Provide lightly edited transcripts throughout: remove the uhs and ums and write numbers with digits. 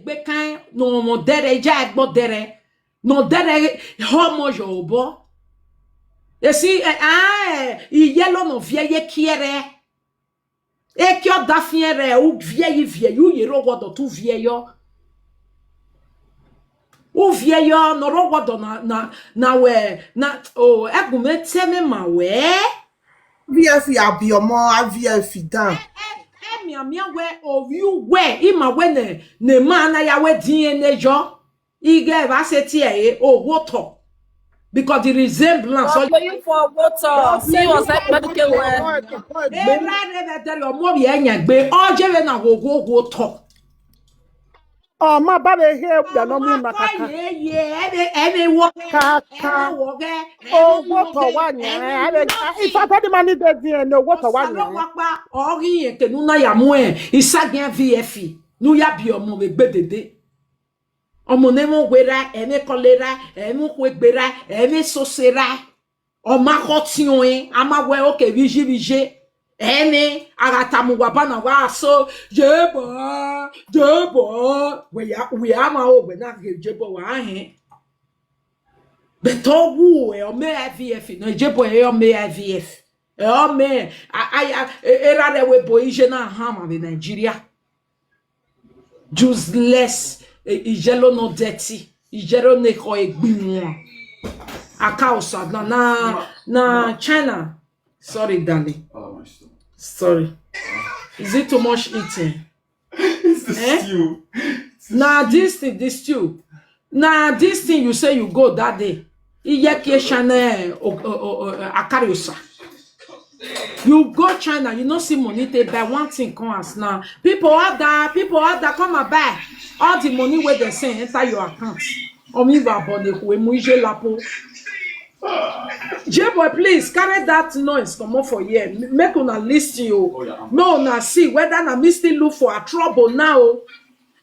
Bekan no mo dere ja egbo dere. No dere homo jobo. You see, yellow no vieille kiere. E kyo da fiere ou vieille ou yero wodo tu vieille. Ou vieille no ro wodo na we na oh egume teme ma we. VF abiomo VF dan. Mia we o you we ima we ne mana ya we din enejo. Ige va se tie o woto. Because the resemblance I'm going for water. See what's like medical wear. Oh, my body here, we are not moving. Oh, water one. If I had the money, there's no water one. Oh, he can no ya moe. Is again VFE. No ya be your move bedede. Omonemo wera, eme kolera, eme kwebera, eme sosera. Oma hotion, ama we oke vije. Eme agatamu wabana wa so jebo. We ama o we na jebo wa he. Beto wu e o me IVF no jebo e o me IVF. E o me era de we boije na hama in Nigeria. Useless. Ijelo no dirty. Ijelo ne ko egbinwa. Akausa na China. Sorry, darling. Oh, my stomach. Sorry. Is it too much eating? It's the stew. Nah, this stew. Nah, this thing you say you go that day. Iyeke China akariosa. You go China, you no see money, they buy one thing come as now. People out there, come and buy. All the money where they send enter your account. Omiva bone we muije lapo. J-boy, please carry that noise come on for here. Make una listen you. Oh, yeah. No, na see whether na me still look for a trouble now.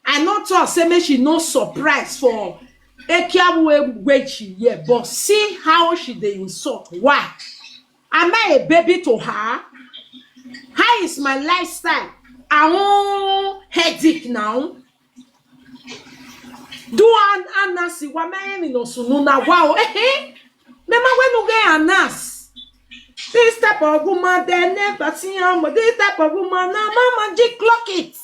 I not talk say me she no surprise for Ekiawe wechi yeah, but see how she dey insult. Why? Am I a baby to her? How is my lifestyle? I want headache now. Do an anasi wa me no sunu na wow eh mema when you get anas. This type of woman they never see am. This type of woman na mama G clock it.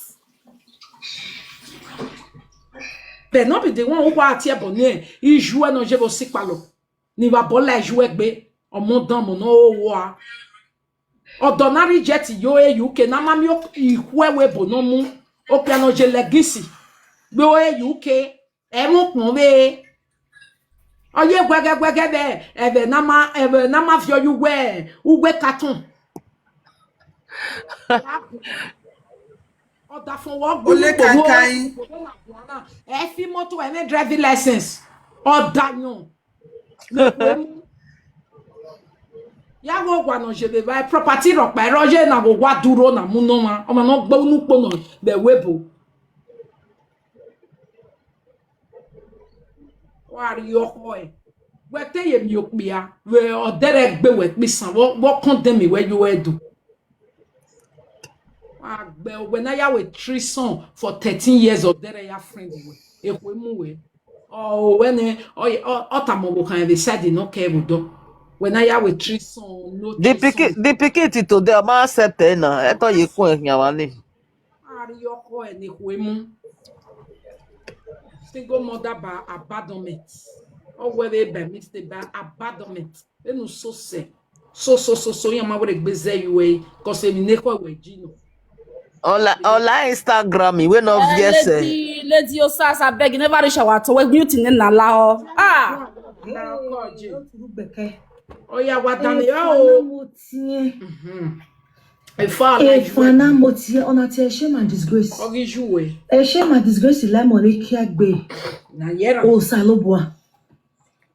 But not be the one who wa tie bonne. I joue no je vo sikpalo. Ni va bola joue gbe. Omo dan mo no wa. Ordinary jet yo e UK na mami o ihwewe bonomu. O piano je legacy. Gbe o e UK emu kun be oye gwege be ebe na ma fio you we carton oda fun wo Ole kankan e fi moto e driving license oda yan ya wo gwa no je be buy property ro pa roje na wo wa duro na mu no ma o ma no gbo nu po no be webo. Wari yo hoy we te ye mi opia we odere gbe we pisan wo condemn me where you do wa gbe we na ya we treason for 13 years of there ya friend we ekwe mu we oh when otamo go kan be said no care do we na ya we treason no The picket to the ma accept na e to ye kun yan wa ni. Wari yo hoy ni kwe mu single mother by abandonment. Or whether by mistake by abandonment. They no so say. So yama we gbeze you way cause me neko we jino. Online Instagram we no yes. Lady Osasa beg never reach our to we beauty na la. Ah. Na ko je. Oh yeah, what done yo. Fana motie ona tie shame and disgrace. Ogi jouer. Shame and disgrace la mo le ki agbe. Na yera. O salobwa.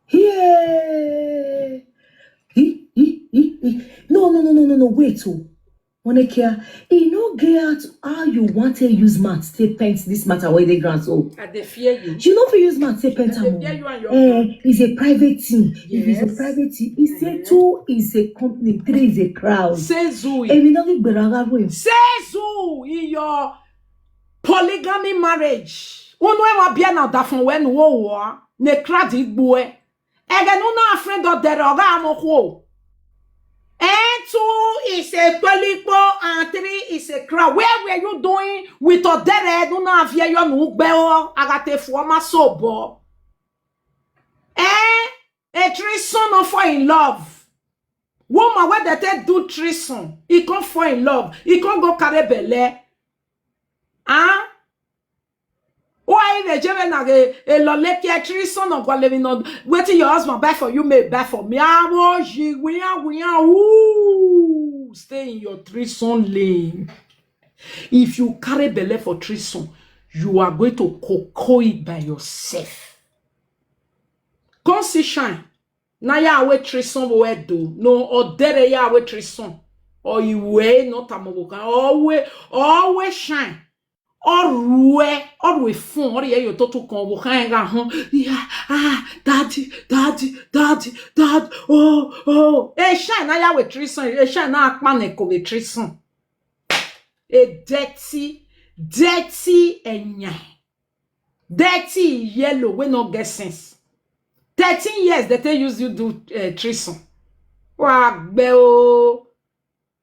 Here. No, wait oh. Monekia, no get how you want to use mat to paint this matter where they grant so. I dey fear you. You know for use mat to paint am. It's a private thing. Yes. If it's a private thing, it's a 2 is a company, 3 is a crowd. Sezu. We no get beraga room. Sezu in your polygamy marriage. Unu e wa bien na da fon we no wo ne kradi gbo e. Ege no na friend of the roga amoko. And 2 is a polipo and 3 is a crowd. Where were you doing with a dead? No, na via your nubeo, agate forma sobo. A treason of fall in love. Woman, where they do treason, he can't fall in love. He can't go carry belle. Hein? Why the children are a lolek ya treason of what living on waiting your husband buy for you, may buy for me. Ooh, stay in your treason lane. If you carry belle for treason, you are going to cocoa it by yourself. Come see shine. Na ya we treason we do. No, or dere ya we treason. Or you way not amoboka. Always shine. Or we fun, or ye to convo hanga home. Yeah, daddy, oh, shine na ya we treason, shine na akmaneko we treason. Dirty enya. Dirty yellow, we no get sense. 13 years that they use you do treason. Wagbe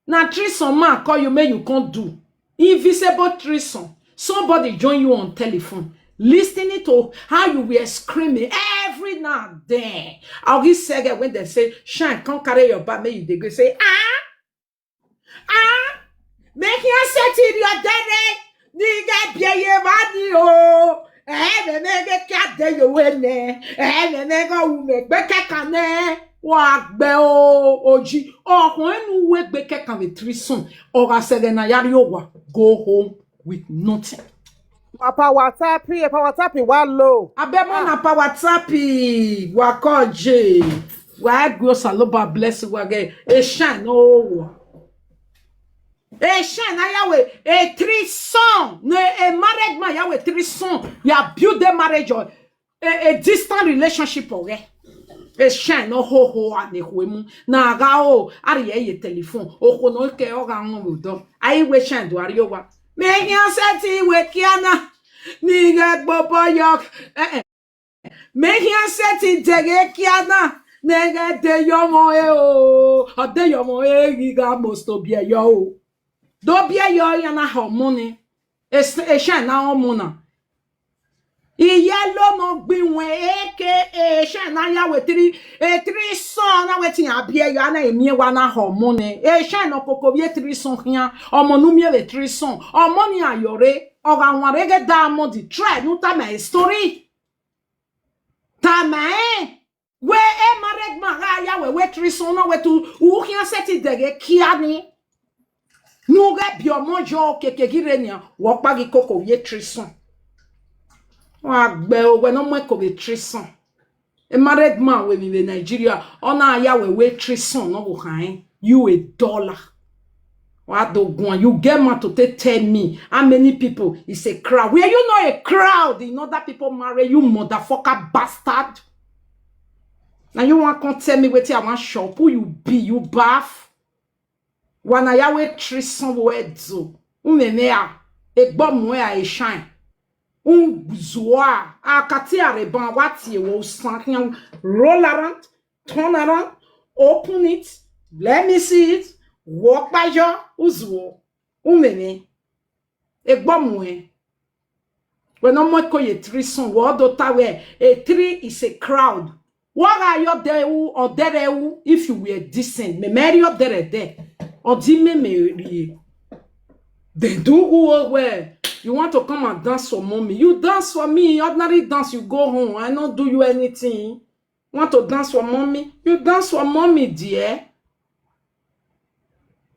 na treason man call you you can't do. Invisible treason. Somebody join you on telephone, listening to how you were screaming every now and then. I'll give Sega when they say, Shine, come carry your bag, may you go say, make you set in your daddy, nigga, be ye money, oh. Me make cat de you win me go make bekane wagbe oji when we beke can be treason or I said na yari owa go home with nothing. Papa WhatsApp one low. Abemo na pa WhatsApp wakoje wa go saloba bless wage e shine no. A shine Yahweh, a 3 son, no a married man Yahweh 3 son. You have built the marriage or a distant relationship okay. A shine no ho and the women. Na gao ariye ye telephone. O no ke o ga nwo do. Ai we shine do ariyowa. Me yan seti we kiana. Ni ga bobo yok. Me yan seti dege kiana. Nega de yomo o. O de yomo giga most obia yo. Do bia yo yana hormone e shine na hormone iyelo no gbinwe eke shine na ya we 3 son na wetin abia yo na emie wa na hormone e shine no koko bie 3 son hian omo nu mie le 3 son omo ni ayore oga nware ge diamond try no ta my story ta mai we e married man ya we 3 son na we tu u hian seti dege kiani Nuga biomojo keke girenia wopagi koko ye trison. Wagbe we no mwe ko be trison. A married man we in Nigeria ona ya we trison no go kan you $1. What do go you get man to tell me how many people is a crowd. Where you know a crowd in other people marry you motherfucker bastard. Now you want to tell me what I want shop who you be you bath. Wana yawe trison wedzo umemea egbo mwe a shine zwa akati areban wati wo san roll around turn around open it let me see it walk by your uzwo umeme egbo mwe when no mo ko ye trison wo do tawe a 3 is a crowd what are your there or there if you were decent me marry up there then do go where you want to come and dance for mommy. You dance for me. Ordinary dance, you go home. I don't do you anything. Want to dance for mommy? You dance for mommy, dear.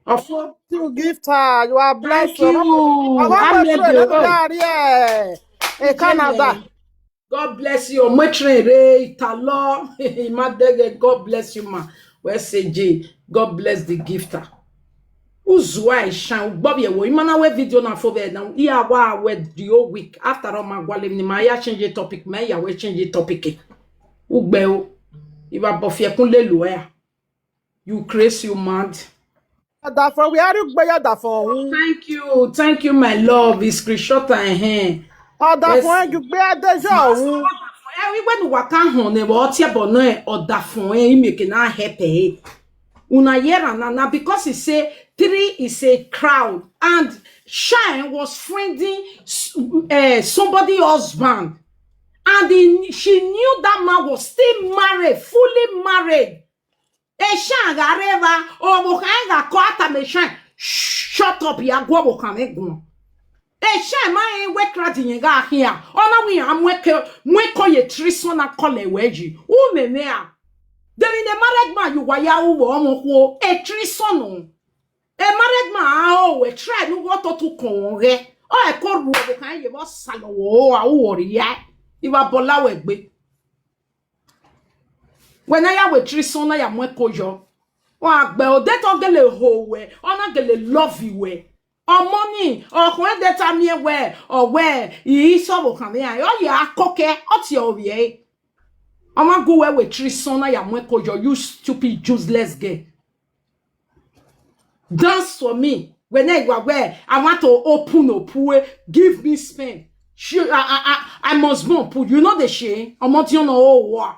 You gift her. You are blessed. Thank you. Yeah. Hey, Canada. God bless you. God bless you, ma. Where's CJ? God bless the gifter. Uzwa shine Bobby wo imana we video na for there now iya wa we the whole week after all ma gwale ni ma ya change topic ma ya we change topic ugbe o iba bofie kun le lo ya you crazy you mad that for we are gbe ya that for thank you my love is screenshot and Ọ̀dà fún ẹ ju pé adéjọ́ òun. When waka hon e wo tie bono e oda fun e make na happy. Una yera na because he say 3 is a crowd and Shine was friending somebody husband and she knew that man was still married, fully married. E Shine gareva o mo kan ga ko ata me Shine. Shut up ya go wo kan me gun. E Shine man we kradi yen ga here. Ona we amweko ye trison na kole weji. U me me a. Then in a married man you waya u wo mo ko e trison. A married man, we try no what to con re. Oh, I call Rubo can you was salo or ya. If I bola wegbe. When I have a trison, I am wekojo. Oh, but that all get a whole way, or not get a love you way. Or money, or when that time near where, or where he is so come here. Oh, yeah, coke, what's your way? I'm not go where with trison, I am wekojo, you stupid, useless gay. Dance for me. When I go where I want to open up, give me Spain. I must move. You know the shame. I'm not you know what.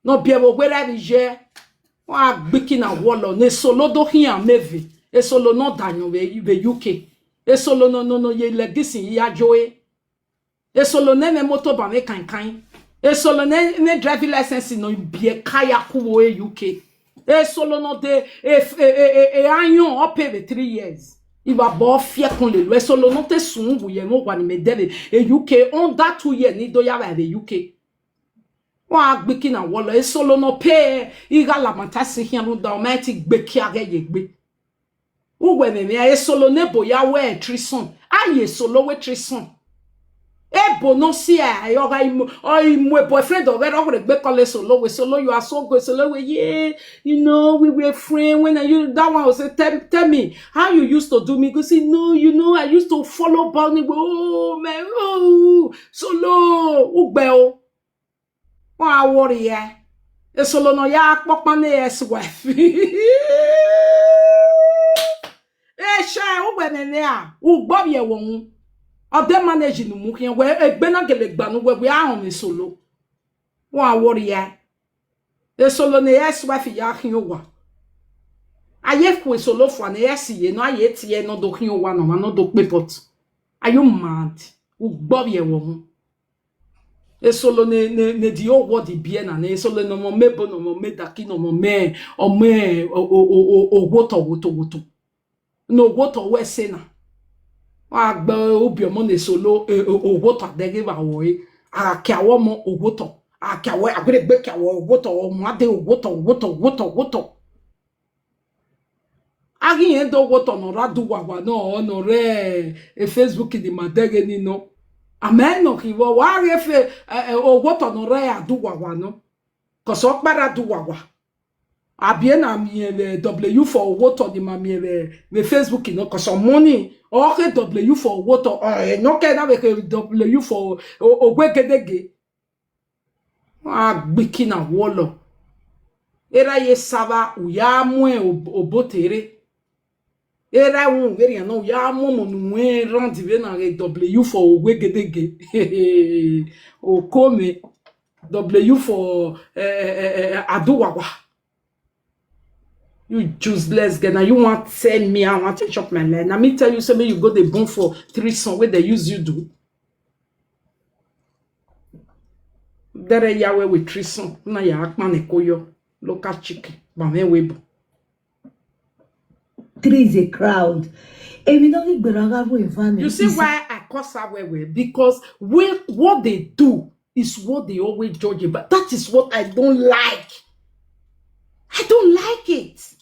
No be able where I be. Wa bikin a wall ne solo do here mevi. E solo no Daniel we UK. E solo no ye legacy ya joy. E solo ne moto ba me kan. E solo ne driving license no be kaya ku UK. E solo no de anyon up every 3 years. Il va bo fier kon le lo. E solo no te sungu ye no wani me dele. E UK on that 2 years ni do ya ba the UK. Wa gbeki na wolo e solo no pe iga la mantasi hian no da ma ti gbeki age ye gbe. Ugwe me e solo ne boya we trison. Aye solo we trison. E bono si yoga my boyfriend or gbe call solo you are so good solo we yeah you know we were friends when you that one was say tell me how you used to do me go say no you know I used to follow Bonnie oh man oh solo ugbe o wa worry ya e solo no ya popa na yes wife e sha ugbe ne a ugbo ye won of them managing the mukin where a benagele banu where we are on a solo. One warrior. The solo ne yes wife yakin yowa. I yet with solo for an yes ye no yet ye no dokin one or no do pepot. Are you mad? U bobby a woman. A solo ne dio what the bien and a solo no more mebo no more medaki no more me or me or water. No water where sena. Agba obi omo ne solo owoto adege ba wo akawo mo owoto akawo agbe kawo owoto omo ade owoto agi yen do owoto no radu wawa no no re Facebook di madege ni no amen no ki wo wa re fe owoto no re adu wawa no ko so para du wawa abie na mi W for owoto di ma mi me Facebook no ko so money okay, W for water. No can have a W for ogwegedege. Bikina wolo. Era ye sava uya mwe obotere. Era un veri no ya momo nwe randi ve na W for ogwegedege. O come W for aduwawa. You useless girl. Now you want to tell me I want to chop my leg. Now me tell you something you go the bone for 3 sons where they use you do. There Yahweh with 3 sons. Now ya akman ekoyo local chicken. Ba me webo. 3 is a crowd. And we don't need You see why I call Sawewe? Because what they do is what they always judge you. But that is what I don't like. I don't like it.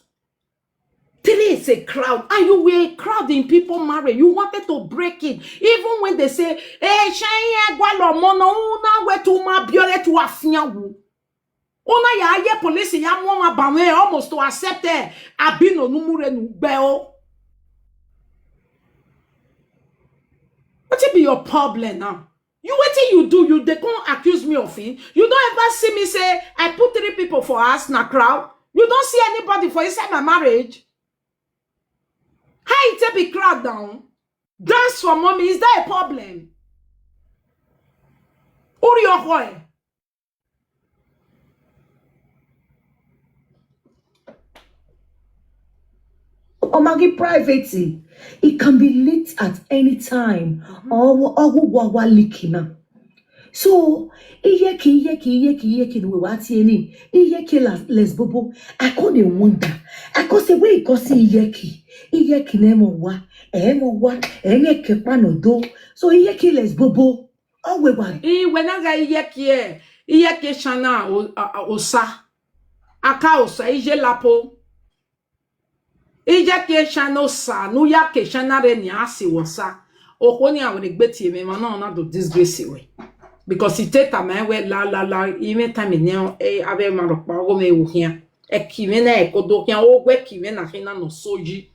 3 is a crowd. And you were a crowd in people marry. You wanted to break it. Even when they say, Shaya Gualo Mono, una we to ma biole to afiawu. Una ya ye police ya mama bame almost to accept it. Abino numure nubeo. What be your problem now? You what you do? They can't accuse me of it. You don't ever see me say I put 3 people for us in a crowd. You don't see anybody for inside my marriage. How it be crowd down? Dance for mommy, is that a problem? yohoi. Omagi privacy. It can be lit at any time. Or wawa likina. So, iyeki no wati any. Iyeki lesbobo. I couldn't wonder. I could say wait, cause iyeki. Iyeki nemo wa. Enge pano do. So iyeki lesbobo. Oh, we want. When I iyeki shana osa. Aka osa ije lapo. Iyeki shana osa. Nu yake shana re ni asi wosa. Okoni awere gbeti me mana ona do disgrace we. Because it take a man where la even time in now ave marokpa go me wo hia. E kive na e kodo hia o gwe kive na hina no soji.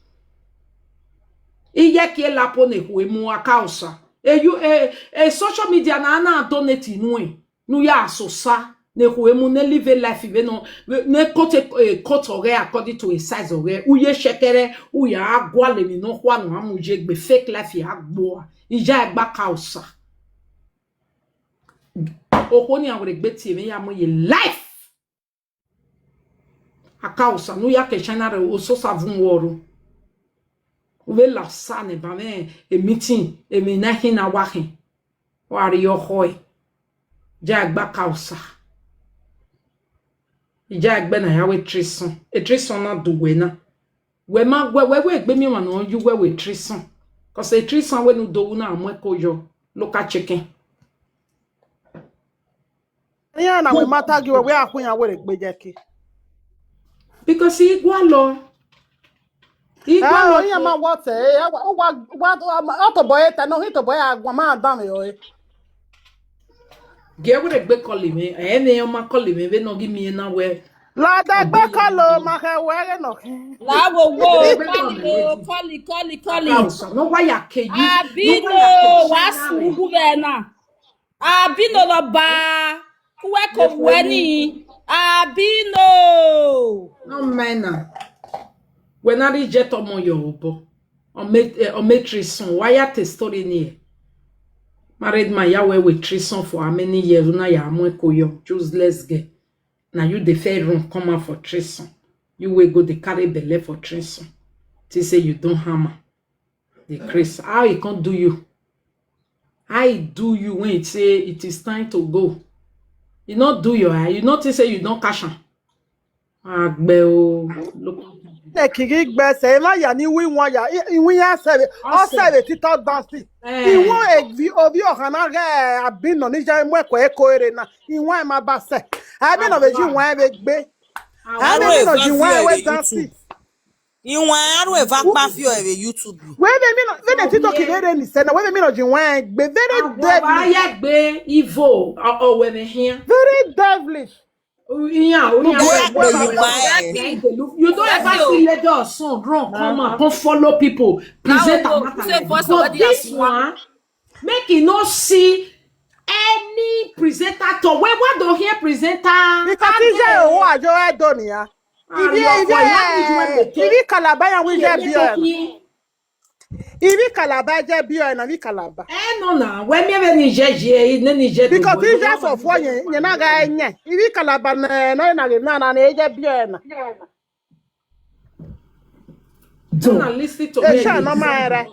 Iyeki lapo ne hu emu aka osa. Social media na donate nu nu ya asosa ne emu ne live life be no ne cote ore according to a size ore uye shekere uya agwa le mi no kwa no amuje gbe fake life ya agbo ija egba ka osa okoni awre gbe ti me ya mo ye life aka osa nu ya ke chana re o so savun woro we la sa ne ba me a meeting e me na hin na wa hin wari yo hoy ja gba kausa ija gbe na ya we trison e trison na do we na we ma we gbe mi wa na you we trison cause e trison we no do na amwe koyo local chicken Yeah, na we matter give we akunya we gbejeki. because igualo Ah, yeah, ma what eh? What auto boy no hit boy agwa ma dam yo. get we gbe call me e me o ma call me we no give me na we La da gbe kalo ma ke we no. La wo koli. kausa no wa ya ke you Abino wasugu bena. Abino lo ba. Kuweko weni. Abino. no mena when I reject omo yorubo on trison why ya te story ni married my yawe with trison for how many years na ya amwe koyo useless girl na you the fair room come out for trison you will go the carry belle for trison to say you don't hammer the Chris how he can't do you how he do you when it say it is time to go you not do your eye you not say you don't cash am agbe o look E kiri gbe se ma ya ni wi won ya iwi ya se o se ti to dan si. Iwon e obi ohana re abino ni je mu eko ere na iwon e ma ba se. Abino be ji won e be gbe. Abino ji won e we dan si. Iwan aru eva pa fi o ere YouTube. We be TikTok ere ni se na we be ji won e gbe very devilish. ya gbe Ivo o we me here Very devilish. you don't ever see Lagos son run come out come follow people present but this one make you not see any presenter to we what do hear presenter Because ije owo ajo e do ni ya. Ibi Calabar yan wi je bi o. Ibi Calabar je bi o na bi Calabar. no na we me be Niger ne Niger Because ije so fo yen na ga enye. Ibi Calabar na je bi o na. don't listen to E sha no ma ere.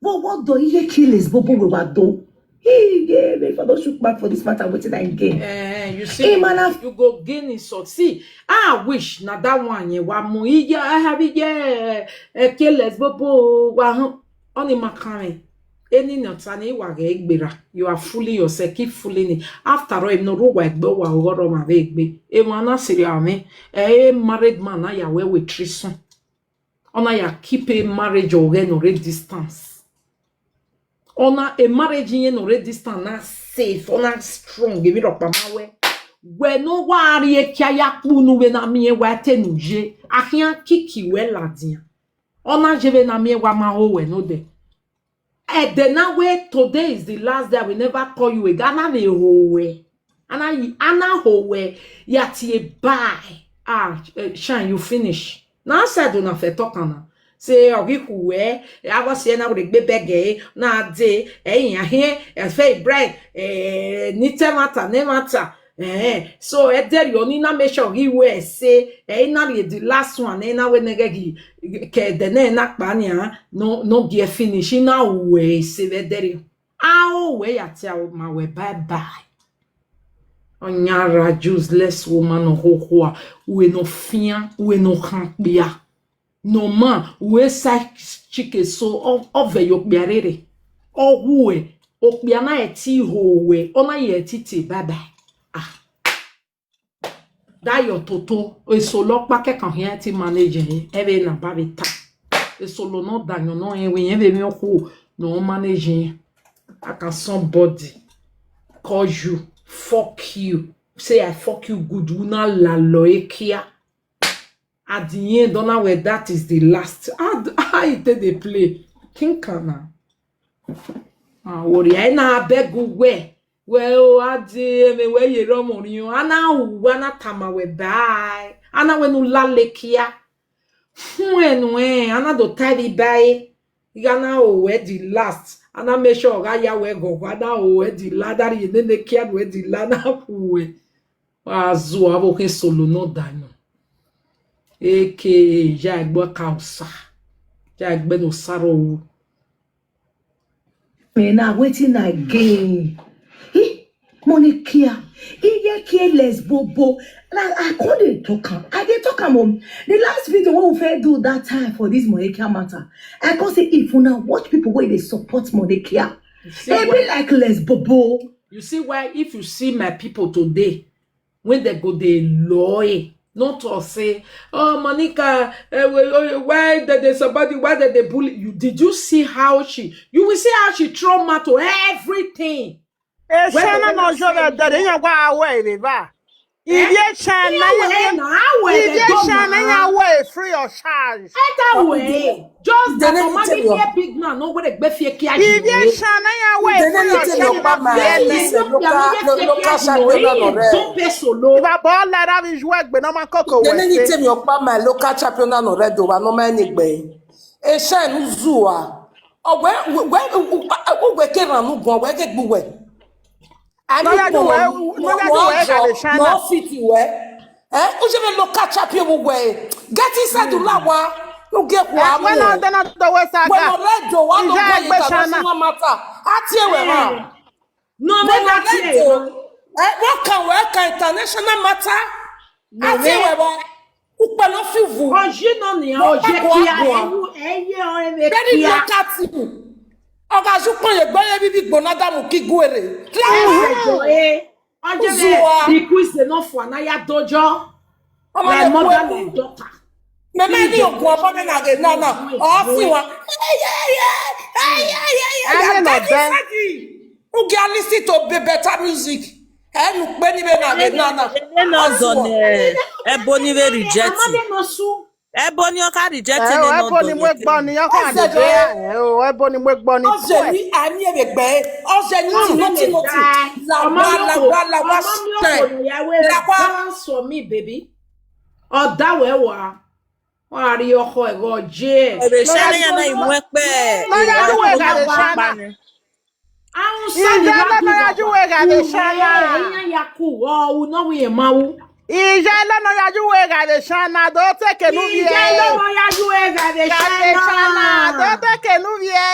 What do you kill is Bobo we wa do? He gave if I don't shoot back for this matter, what did I gain? you see Hey, man, you go gain insult see I wish na that one ye wa mo ije I have it killes Bobo wa oni makame any notani wa ge egbera you are fooling yourself keep fooling it after all no ro wa egbe wa oro ma be egbe e mo na siri ame married man na ya we with trison ona ya keep a marriage or no distance ona a marriage in no distance na safe ona strong give it up mawe we no wari e kia ya kunu we na mi e wa tenuje ahia kiki we ladin ona jebe na mi e wa ma ho we no de e de na we today is the last day I will never call you again ana me ho we ana ho we ya tie bye shine you finish na said una fe talk ana Se ogikuwe abo se na we bege na de eyin ahe e fe bread ni temata ne mata so e deri oni na make sure gi we say na the last one na we negegi ke de na pa ni no get finish na we say e deri we ya tia ma we bye bye onyara useless woman ho we no fia we no hampia no man we sa chike so of your biarere o we okpia na eti ho we ona ye titi bye bye dayo toto esolo pa ke kan hin ti manage ebe na ba beta esolo no danyo no en we yen be mi oku no manage aka somebody call you fuck you say I fuck you good una la loekia at the end don't know where that is the last I did they play kinkana worry I na beg we well adi me we ye romori yo ana tama we bye ana we no la lekia when ana do tidy bye gana o we the last ana make sure ga ya we go ana o we the ladder ye ne kia we the ladder we azu abo ke solo no dano eke ja egbo kausa ja egbe no saro me na waiting again Monikia, iye careless bobo. Like I couldn't talk am. I did talk am on the last video when we fair do that time for this Monikia matter. I can say if you now watch people where they support Monikia, they be like less bobo. You see why if you see my people today, when they go they loyal, not to say, oh Monica, why did they somebody, why did they bully you? Did you see how you will see how she trauma to everything. Shana no show that in your way, river. If Shana way free of charge. That way, just the normally be a big man, no what a beefy kia. If Shana way don't pay so low. If I ball let have his work, but no man cocoa. Then you tell me about my local champion on red over no man way. A shan zua. Oh, where can run go where get away? I no fit you ujebe local champion way. Get inside the lawa. You get what when I don't know the West Redo, one no international matter. Atie we ma. No, what can international matter? Atie we ba. Upe no fi vu. Oje no ni oje kia eye Very local team. Oga ju pon ye gbe bibi gbona damu ki guere. The quiz they not for anaya dojo. My mother and daughter. Me ni ogun obo me na ge na o fi wa. You can listen to better music. Enu pe ni be na ge na no zone eboni we reject. Eboni o ka reject ni no do. Eboni we gbo ni o ka de eboni we gbo ni. Oje ni ani e gbe. Oje ni ti la wa dance for me baby. Oh that way wa. Wa ri oko e go je. Ebe share yan na imu epe. No ya do we ga de shana. Ahun sa ni ba na ju we ga de shana. Eyan yaku o no we mawu. Ije lọ́nà yájú we ga de shana do take nu vie. Ije lọ́nà yájú we ga de shana do take nu vie.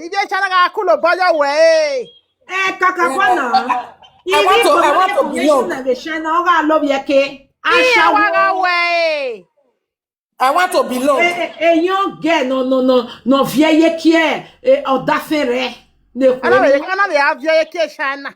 Ije shana ga kulo boyo we. Kaka bwana. I want to be young. De shana o ga lo bi eke. Asha wa we. I want to belong. Eyan ge no vieille qui est o da fere. Ana be avie ke shana.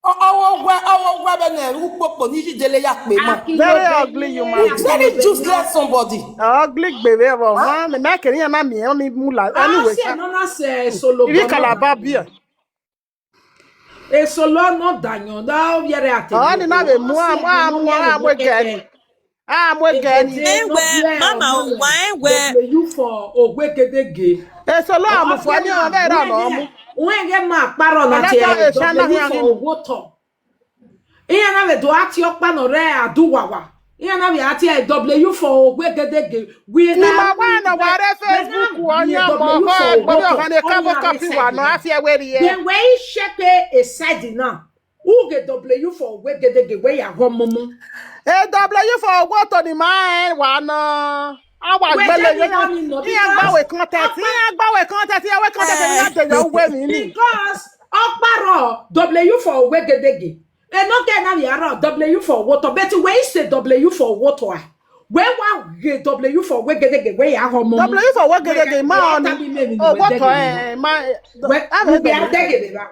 Owo be na upopo ni jidele ya pe mo. Very ugly you man. Very useless somebody. Ugly gbere bo man. Me make ni na mi oni mula. Anyway. No na se solo. Ibi Calabar bia. E solo no danyo da o yere ate. Oh ni na be mu amwe gani. Amwe gani. Enwe mama enwe You for ogwegedege. E solo amufo ni o be ra no mu. Wenge ma paro na te do woto. Iya na we do ati okpa no re aduwawa. Ina we ati W for we gedege. We Ni mawana ware Facebook wonya mo ho gbori ohane kabo copy wa no afia weri ye. Then we check a side now. Who get W for we gedege we ya ho mumu. W for what on the mind one awa gbele yo iya gbawe content iya we content ya de yo we mi ni because okparo W for we gedege e no get na yara W for what but we say W for what why where one W for we gedege we ya ho mumu W for what gedege ma on oh what ma we be adege ba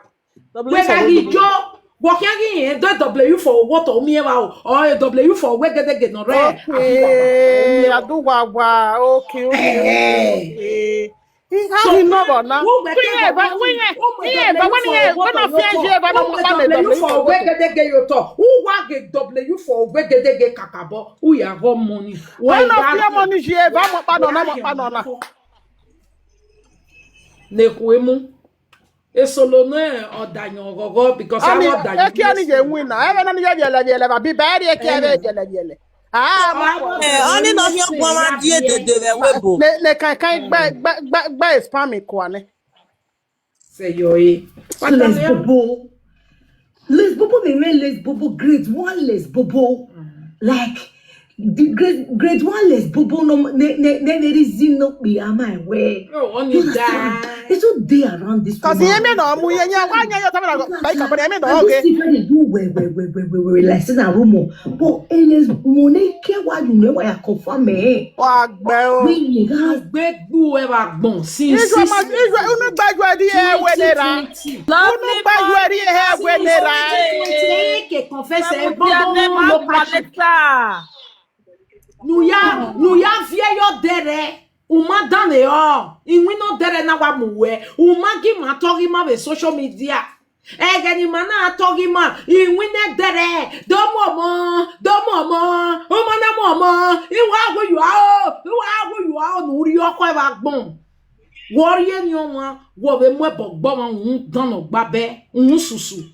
we ga gijo Walking W for what or me or W for where get no red. Okay, I do wa okay. How you know about now? When W for where get you talk. Who want get W for where get kakabo? Who ya go money? When of your money je va panona. Ne kuemu. Esolone odanyo gogo because I want that. I can't even win now. I don't know be bad. I can't get Only no here kwa die de webo. Ne kan ba spam kwane. Say yo e. Les bobo grade 1 les bobo like the grade 1 les bobo no ne reason no be am I way. Oh, only that. It's all day around this. Cause you me no mu yenya wanya yo tabe like company me no okay. They do we like say na rumor. But les money ke wa you know why confirm me. Wa gbe o. We have Gbegbu e ba gbon sin Israel unu gbaju di e wenera. Unu gbaju di e wenera. Que confesse e bon lo prachita. Nous ya vieillo dere. Uma dane o. Inwi no dere na wa muwe. Uma gi ma tori ma be social media. Egeni mana atogi ma. Inwi ne dere. Do momo. Uma na momo. Iwa go you are. Nuri oko e ba gbon. Warrior ni onwa. Wo be mo bogbo ma un dan ogba be. Un susu.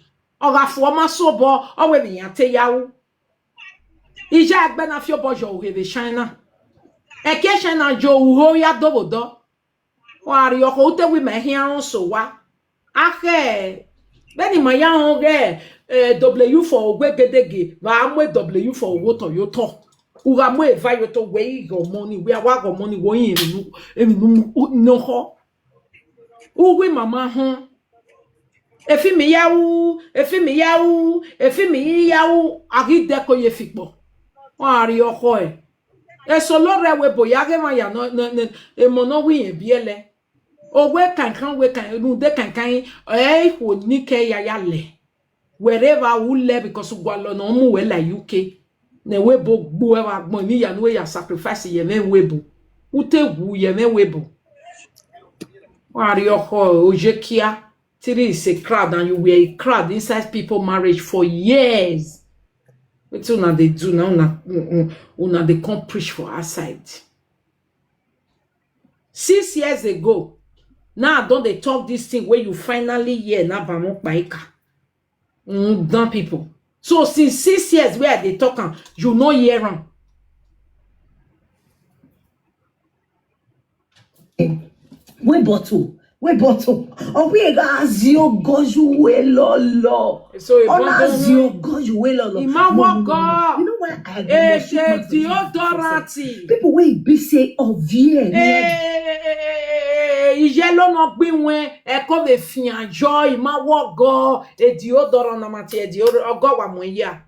Oga fo ma sobo. Owe mi ate yawo. Ija agbe na fio bojo uhebe China. Eke China jo uho ya dobodo. Wari oko ute wi me hian so wa. Ahe. Beni ma ya on ge W for ogwe gedege. Va amwe W for woto yoto. Uga mwe va yoto we go money. We awa go money wo yin emi no ho. Uwe mama hon. Efi mi yawu. Agi deko ye fikpo. Wari oko e. Eso lo rewe boya ge ma ya no emono wi yen biele. Owe kankan we kan nu de kankan ho ni ke ya le. Wherever we le because gwalo no mu we la UK. Ne we bo gbo e wa gbon ni ya no ya sacrifice ye me webo. Ute wu ye me webo. Wari oko ojekia. Tiri is a crowd and you were a crowd inside people marriage for years. What una they do now? Una they come preach for our side. 6 years ago, now don't they talk this thing where you finally hear na bamok baika? Dumb people. So since 6 years where they talking, you know hear them. we bottle. We azio goju we lolo. So azio goju we lolo. You know why I deodorant. People wey be say ovie. Ijelo no gbinwe e ko be fianjo imawo go e deodorant na mati e deodorant go wa mo ya.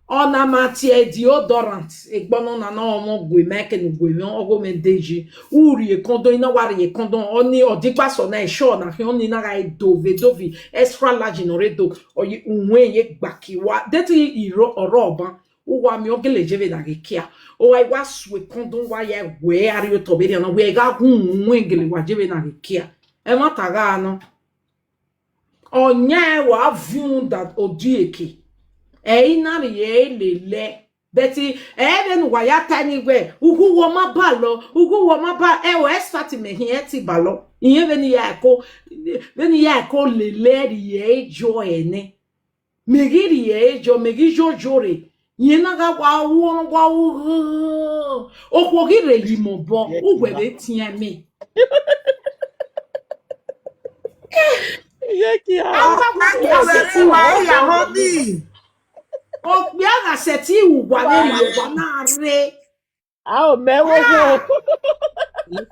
Ona mati e deodorant e gbono na omo gwe meke no gwe ogo mendeji uri e kondo ina wari e kondo oni odigba so na e sure na oni na ga dovi extra large no redo oyi unwe ye gbakiwa deti iro oroban uwa mi ogele jeve na gekia o ai wa swe kondo wa ya we ari o tobere na we ga unwe gele wa jeve na gekia e mata ga no onya wa viun that odieke na ye lele beti even waya tani we ugu wo ma ba e we start me here ti balo iye veni ya ko lele ye jo ene megi ye jo megi jo jore Yena ga wa okwogire yimobo ugwebe tiame. Yeki a. Okbiaga seti ugwane na re. A o mewo ho.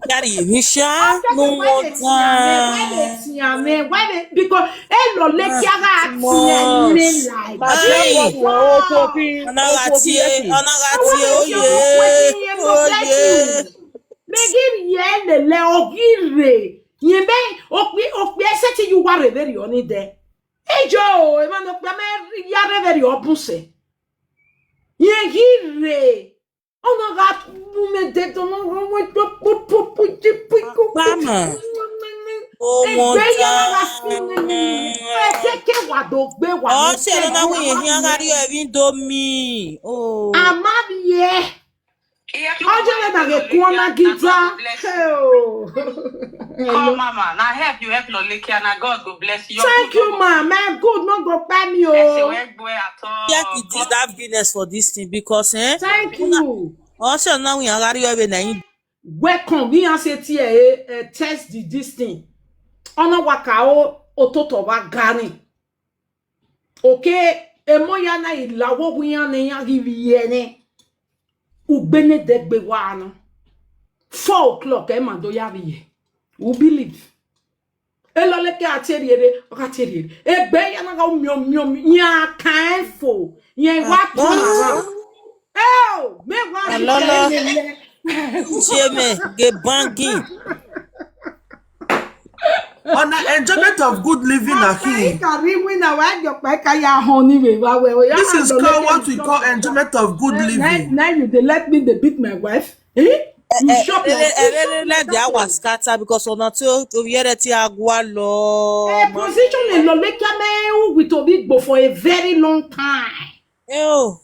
Yari misha no more time. Because elo le kiaga tiame like. Oye. Megir ye le ogire. Yembe okpi eseti you were very on it there. Ejo, emano okpi yare very opuse. Yegire. Ono ga mume to no Mama. Oh mon Oh, c'est là où il y a un Indomie. Oh. Amabie. Oje na ge kuona gita. Oh, Mama, now help you help Loleke, and God go bless you. Thank you, ma. Man, good, not go pay me. Yeah, it is that Guinness for this thing because Thank you. Also now we are welcome. We are saying test this thing. Ona wakao ototo wa gani. Okay, emoya na ilawo wiyane ya giviene. Ubene degbe wana. 4 o'clock mando ya viye. Who believe? Eloleke ateriere, okateriere. Egbe ya na ga miom nya kaifo. Nya wapo. Oh, me wa Lolo. Jeme ge banking. On the enjoyment of good living here. This is called what we call enjoyment of good living. Now you they let me they beat my wife. Eh? You shop Let the hour scatter because on until to hear that agua lo. Position in Loleka me with Obi for a very long time. Ew.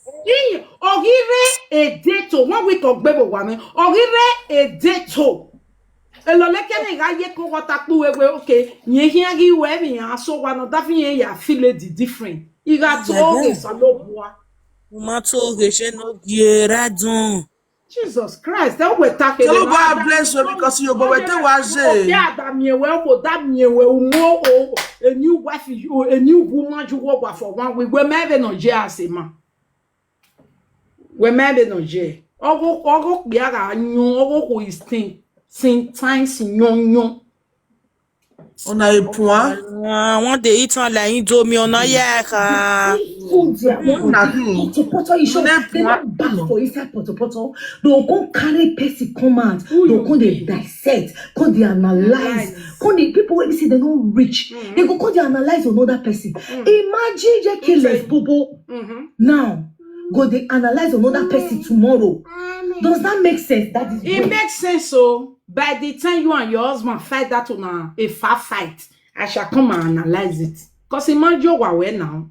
Ogire a dato 1 week of baby woman. Ogire a dato. Eloleke ne ga ye ko wata ku we okay. Nye hia gi we mi aso wa no da fi ya feel the different. You got to always aloboa. Mato ge no giera dun. Jesus Christ, that we talking So God bless you because you but we was yeah, that me well for that me well more a new wife a new woman you work for 1 week. We maybe no jail ma. We maybe no jail. Ogo biara nyon ogo is thing. Saint times nyon. on a un point. One day eat on la Indomie on a yaka. They not back for inside poto. Don't go carry person come out. Don't go they dissect. Go they analyze. Go the people when see they don't reach. They go they analyze another person. Imagine je killers bobo. Now go they analyze another person tomorrow. Does that make sense? That is it makes sense. So by the time you and your husband fight that on a far fight, I shall come and analyze it. Cause imagine what we now.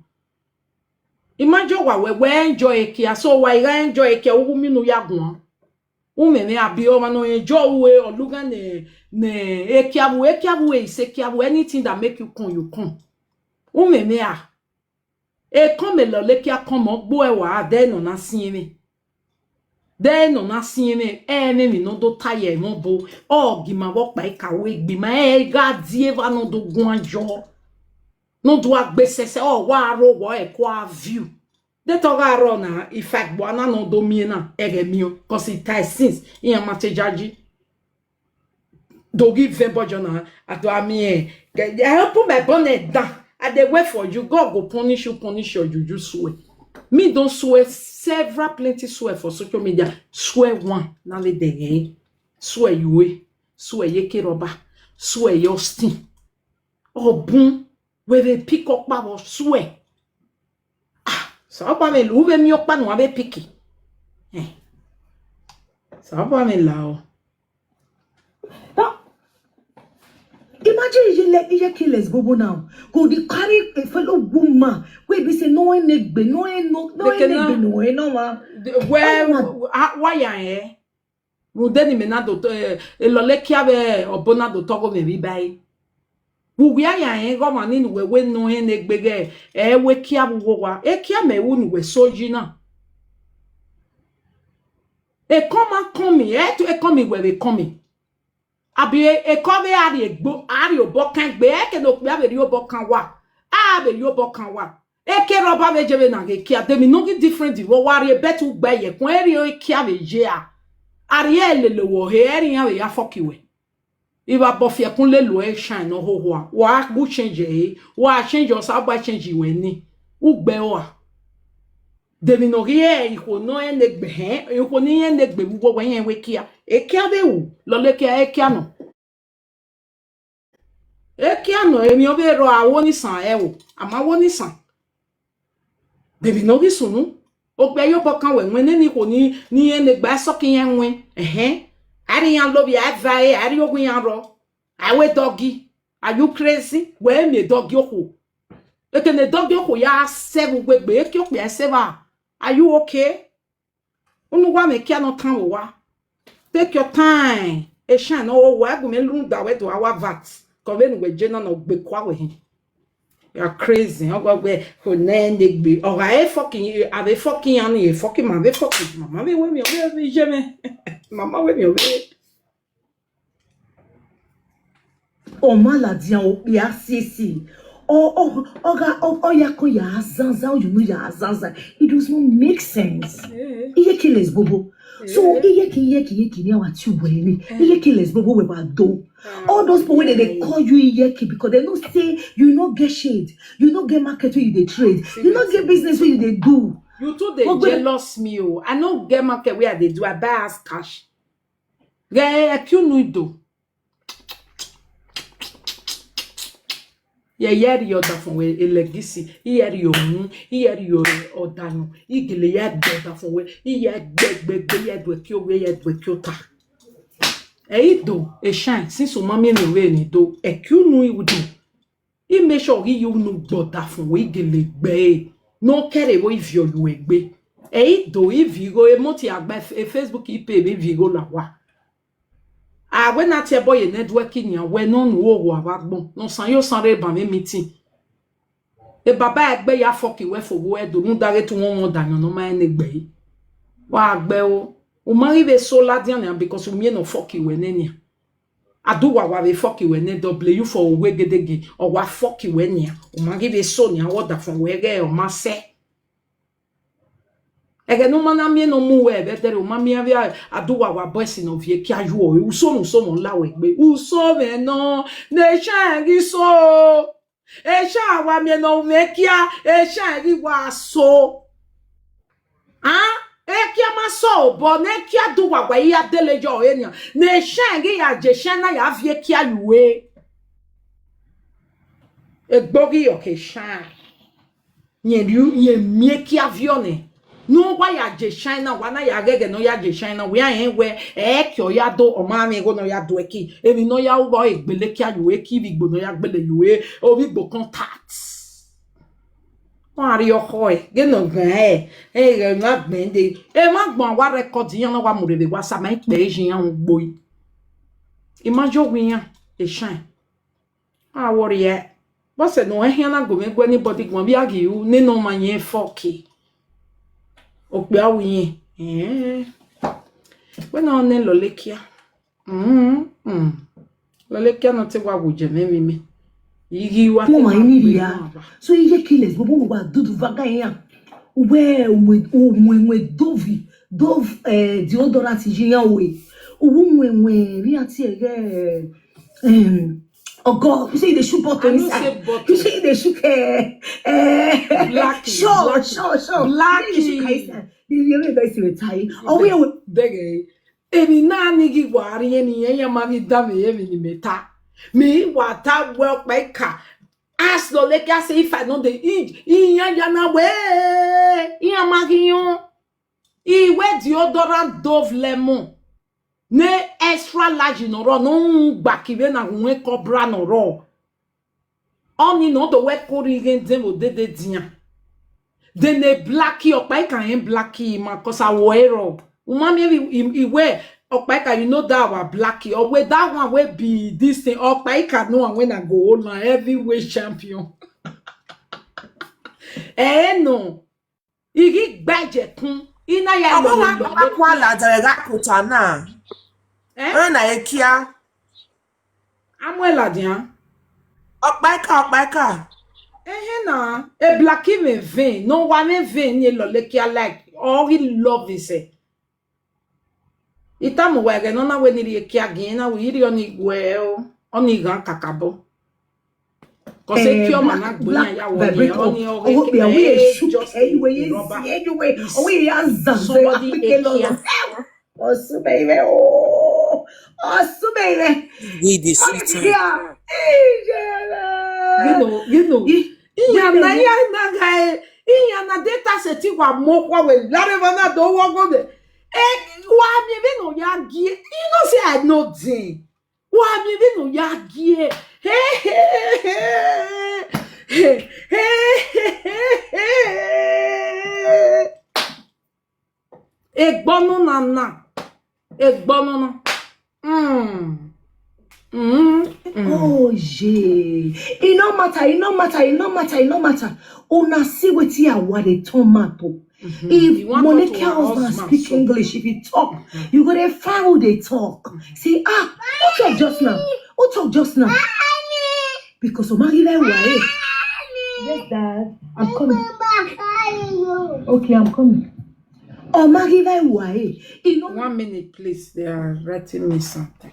Imagine what we enjoy kia. So why enjoy kia? Who me no yagun? Who me abi o no enjoy we or look ne ekiabu is ekiabu anything that make you come. Who me a? E come lo le kia come up boy wa then on a see me. Then on a see me, me no do tire mo bo. Oh, give my work by kawe, be my God, dieva no do guanjo. No do a besese, oh, waro, wa qua view. The toga rona, in fact, wana no do mina, mio, cause it ties since, in a matejaji. Do give vembojona, at do I help put my bonnet down. At the way for you, God go punish you juju swear. Me don't swear several plenty swear for social media. Swear one, now they day. Swear you swear ye keroba, swear your steam. Oh boom, where they pick up babo swear. Ah, so ba me lu be mi okpa no abe picky. So ba me lao. Imagine you let you killers bobo now. Go the carry a fellow woman. Wait, we say no one negbe, no why ya Mudeni menado elolekia be obona do togo me bibai. We ya go mani we no negbege we kia wo wa. E kia me wu we soji na. E come, e come where e come. Abi e come ari egbo, ari obokan gbe, e ke no pe abi obokan wa. Abi obokan wa. E ke roba be jebe na ge kia, demi no gi different wo wari e betu gbe ye, kon eri o kia be je a. Ari ele le wo he, eri ya we ya fokiwe. Iba bofia kun le lo e shine no ho ho. Wa bu change e, wa change o sa ba change we ni. Ugbe o a. Demi no rie iko no enegbe he, iko ni enegbe wo wo yen we kia. E kia be wu, lo le kia e kia no. E kia no emi o be ro awo ni san e wo, ama wo ni san. Demi no ri sunu. O gbe yo bokan we wen ni ko ni enegbe so ki yen wen. Ari yan lo bi advae, ari ogun yan ro. Awe doggy. Are you crazy? We me doggy oko. E ke ne doggy oko ya seven gbegbe e ki o pe seva. Are you okay? Unu wa me kia no kan wo wa. Take your time. E shan no wa gu me lu da we do our vat. Ko we nu we je na no gbe kwa we hin. You're crazy. O go gbe ko na negbe. O ga e fucking ave fucking yan e fucking ma ve fucking mama we me je me. Mama we me O maladian o ya sisi. O ya ko ya zanza you know ya zanza. It does not make sense. Iye kiles bobo. So iye ki ni wa ti we ni. Iye kiles bobo we ba do. All those people when they call you iye ki because they don't say you no get shade. You no get market where you dey trade. You no get business where you dey do. You too they jealous me o. I no get market where they do. I buy as cash. Get you no do. Yeri oda fun we elegisi, yeri ohun, yeri odanu, igele ya oda fun we, iye gbegbe ye do ki o we ye do ki o ta. E do e shine since o mami ni we ni do e ki unu i do. I make sure you no oda fun we igele gbe. No kere wo ivio lu egbe. E do ivigo e moti agba Facebook ipe be vigo la wa. Ah, when I tell boy networking ya we no nu wo wa gbon no san yo san re ban me meeting e baba egbe ya foki we fo wo edo nu dare tu won danyo no ma enegbe wa agbe o ma rive so ladian ya because o mi no foki we nenia adu wa we foki we ne w for we gedege o wa foki we nia o ma rive so nia wo da fon we ge o ma se ege no mana mi no mu we be tere o ma mi avia aduwa wa boys no vie ki ayu o uso mo la we gbe uso me no ne sha ri so e sha wa mi no me kia e sha ri wa so e kia ma so bo ne kia duwa wa ya dele jo enian ne sha ri ya je sha na ya vie ki ayu we e gbogi o ke sha yen mi ki avione no why ya je China wana ya gege no ya je China we an we ki o ya do o ma mi go no ya do eki emi no ya wo egbele ki ayu eki bi gbo no ya gbele yuwe o bi gbo contact wa ri o ho ge no gan re ma gbende ma gbon wa record yan na wa mo rebe wa sa ma pe jin yan gbo yi imajo wi yan e shine worry ye bo se no e yan na go me gbo anybody gbon bi agi u ninu ma yen foki Okpe awuyin when on lolekia lolekia no te wa wuje me igi wa mo ma ni ya so iye kiles bobo wa dudu vaga yan we dove deodorant jiyan we we ri ati oh God, you say they shoot bottle inside. You say they shoot blacky. Sure. Blacky. You guys retire. Oh, we will beg. Emi na nigi wari eni yen ma mi da me emi ni meta. Me wata well maker. Ask no like I say if I know the eat. Iyan yana we. Iyan magiyon. Iwe deodorant Dove lemon. Ne extra large no ro no gba kibe na nwe cobra no ro oni no to we kori gen dem o de dian de ne blacky opa kan en blacky ma cause awero uma mi iwe opa ka you know that our blacky or we that one we be this thing opa ka no when I go on my heavyweight champion no igi gbaje kun ina ya Ọgbọ́n lo akwa ala darega kuta na. Na ekia. Amuela dia. Ọkpaika. Na e blacki me vin no wa me vin ni lo le kia like all he love is it. Itamu wege no na we ni kia gina we iri oni gwe oni gan kakabo. Cause kyo mana gbonya ya wo ni oni o we we shoot anyway we azan Osu baby oh Osu baby We the sweet. You know iya na data seti wa mo kwa we lare bana do wo go de wa mi be no ya gie you know say I know thing wa mi be no ya gie Egbonu na Oh, yeah. It no matter. Una see what here what they tomato. If Monica husband speak English, if you talk, you go to foul they talk. Say, who talk just now? Because Omari why? Yes, Dad. I'm coming. Okay, I'm coming. Omari why? 1 minute, please. They are writing me something.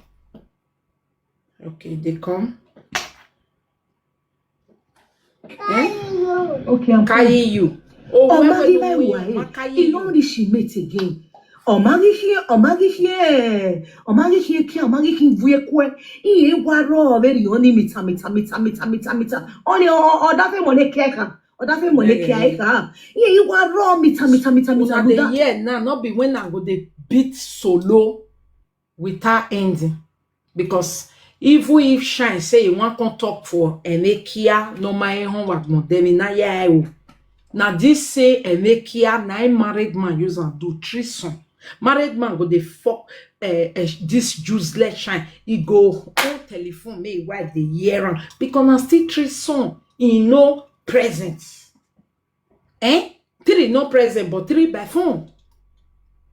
Okay, they come. Okay, I'm coming. You. Omari why? You know what she made again. Omari here, vuye kwe. Iye waro very only mita. Only odafe monekeka. Odafe monekeka. Iye waro mita. The year now not be when I go the beat solo without ending. Because if shine say you want to talk for enekia no my home what modemi na ya now this say enekia na married man use and do treason. Married man go the fuck this useless shine. He go on telephone me wife the year on because na still treason in no presence. Three no present but 3 by phone.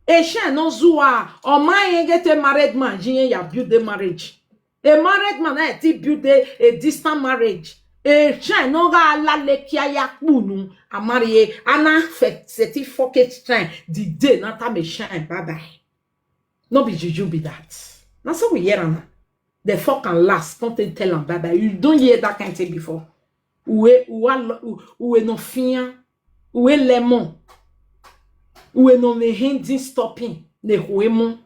Shine no zua or my get a married man jin ya build the marriage. A married man build a distant marriage. Shine no ga la lekia ya kunu a marry ana seti forget time the day na ta me shine bye. No be juju be that. That's how we hear am. The fuck and last, don't tell them bye. You don't hear that kind of thing before. Où no fia, où lemon, où no me hindi stopping, ne huemon.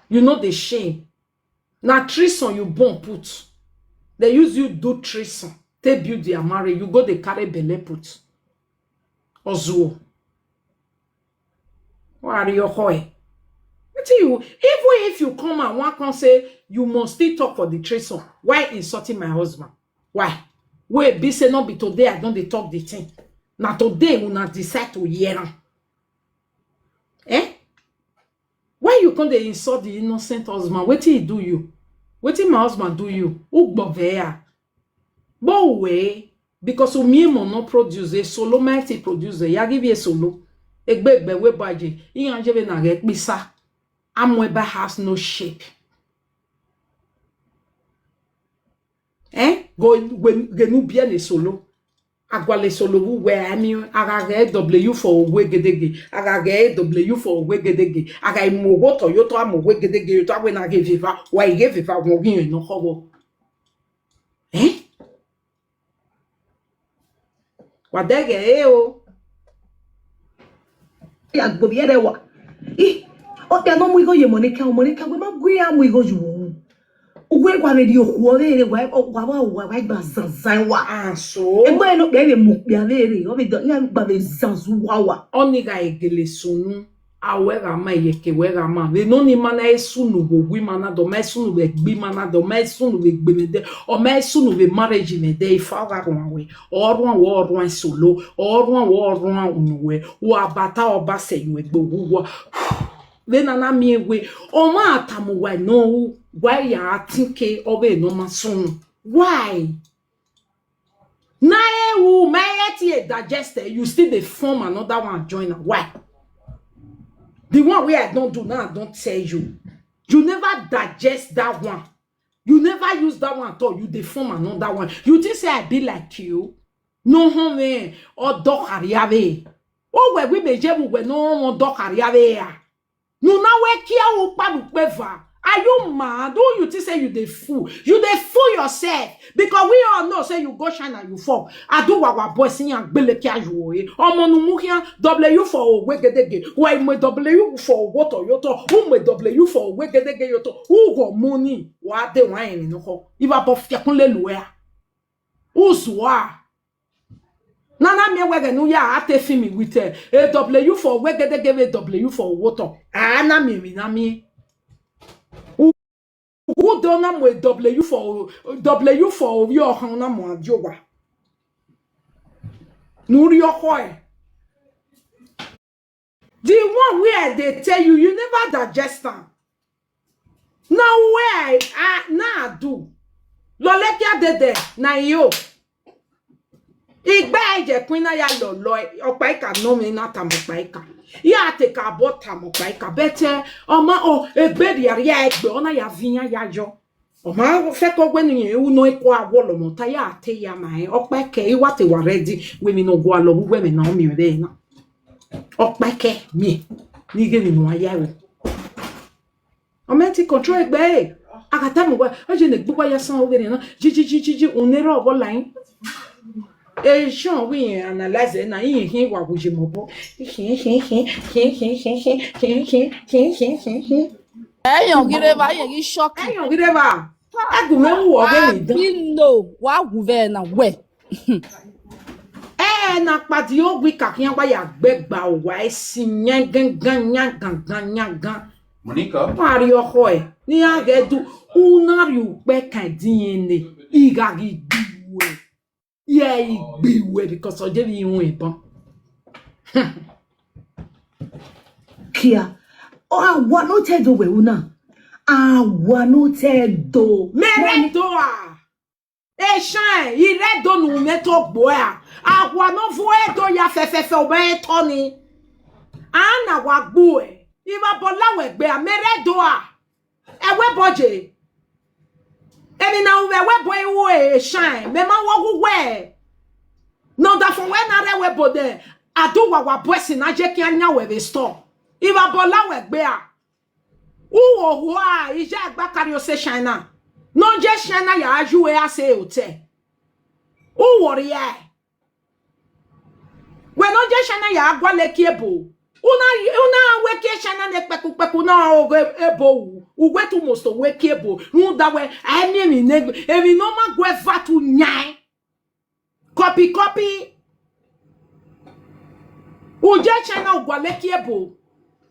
You know the shame. Now treason you born put. They use you do treason. They build their marriage. You go they carry belle put. Ozuo. What are you hoy? I tell you, even if you come and one can say you must still talk for the treason. Why insulting my husband? Why? Wait, be say not be today. I don't they talk the thing. Now today we not decide to hear them. Why you can't they insult the innocent husband? What did he do you? What did my husband do you? But way because me no produce a solo mighty producer. Ya give you a solo. Egbe we baje. Iyan jebe na get bisa. Amweba has no shape. Go genu bien le solo. Agwa le solo bu we ami aga W for we gedege. Aga W for we gedege. Aga mo go to yo to am we gedege yo to we na give viva. Why give viva mo gin no hobo. Wadege o. Ya gbobiere wa. Ote no mu go ye Monica we ma gwe amu go ju. Ugwe kwa me di okuore wa gba zanzan wa. So e mo no be mu bia vere o be do ya gba be zanzu wa. Oniga egele sunu awera ma yeke wera ma. We no ni mana esunu go gwi mana do ma esunu be gbi mana do ma esunu be gbemede o ma esunu be marriage me dey fa ga we. Orun solo orun unwe wo abata oba se you egbo then na mi we o ma atamu wa no why ya tinke obe no masun why Na who may digest you still dey form another one join am. Why? The one where I don't do now, I don't tell you. You never digest that one. You never use that one at all. You deform another one. You think say I be like you? No, homie. Or dog ariave. Oh, we may je we no dog ariave. No, now we kia upa upeva. Are you mad? Who you think say you the fool? You the fool yourself. Because we all know say you go shine and you fall. I do what boy sing and bele kia you eh. Omonu mukia W for wegedege. Why me W for water yoto? Who me W for wegedege yoto? Who go money? What they wine no ho? Iva bof yakunle luea. Uzwa. Nana me wege no ya ate fimi with a W for wegedege W for water. Ana me na me. Who don't with W for your hana mo jowa. Nuri your hoy. The one where they tell you you never digest them. Now where I do. Lolekia dede na yo. Igbe eje kwina ya lolo opaika no me na tamopaika. Ya te ka bota mopaika bete oma o egbe di ya egbe ona ya vinya ya jo. Oma fe ko gbe ni ewu no iko awolo mota ya te ya mai opeke iwa te wa ready we mi no go alo we mi na o mi re na. Opeke mi ni ge ni no aya we. Oma ti control egbe akata mo gwa o je ne gbo ya san o we na ji onero obo line. Et Jean, oui, analyse, na hi wa bouger mon bon. Eyan gireva yen shock. Eyan gireva. Agume wo obe ni dan. You know, wa gouverne we. Na padi o gwi kakian wa ya gbegba o wa esi yan gangan. Monica? Pari oho e. Ni agedu unari upe kan diene. Igagi biwe. Yeah, biwe because I gave you one. Kia. Oh, what no te do we una. What no te do. Meredoa. E shine, ire do nu meto boya. Agwa no voe do ya fefefe obe toni. Ana wa gboe. Iwa bola we gbe meredoa. Ewe boje. Emi na we boy wo shine. Me ma wo we. No da fun we na re we bode. Adu wa bosi na je ki anya we store. Iwa bola we gbe a. Uwo ho a ije agba kari o se shine na. No je shine na ya aju we ase hotel. Uwo ri e. We no je shine na ya agwa leki ebo. Una weke shana ne peku na ogo ebo ugwe tu mosto weke ebo nu da we emi mi ne emi no ma gwe vatu nyai copy uje chana ugwa leki ebo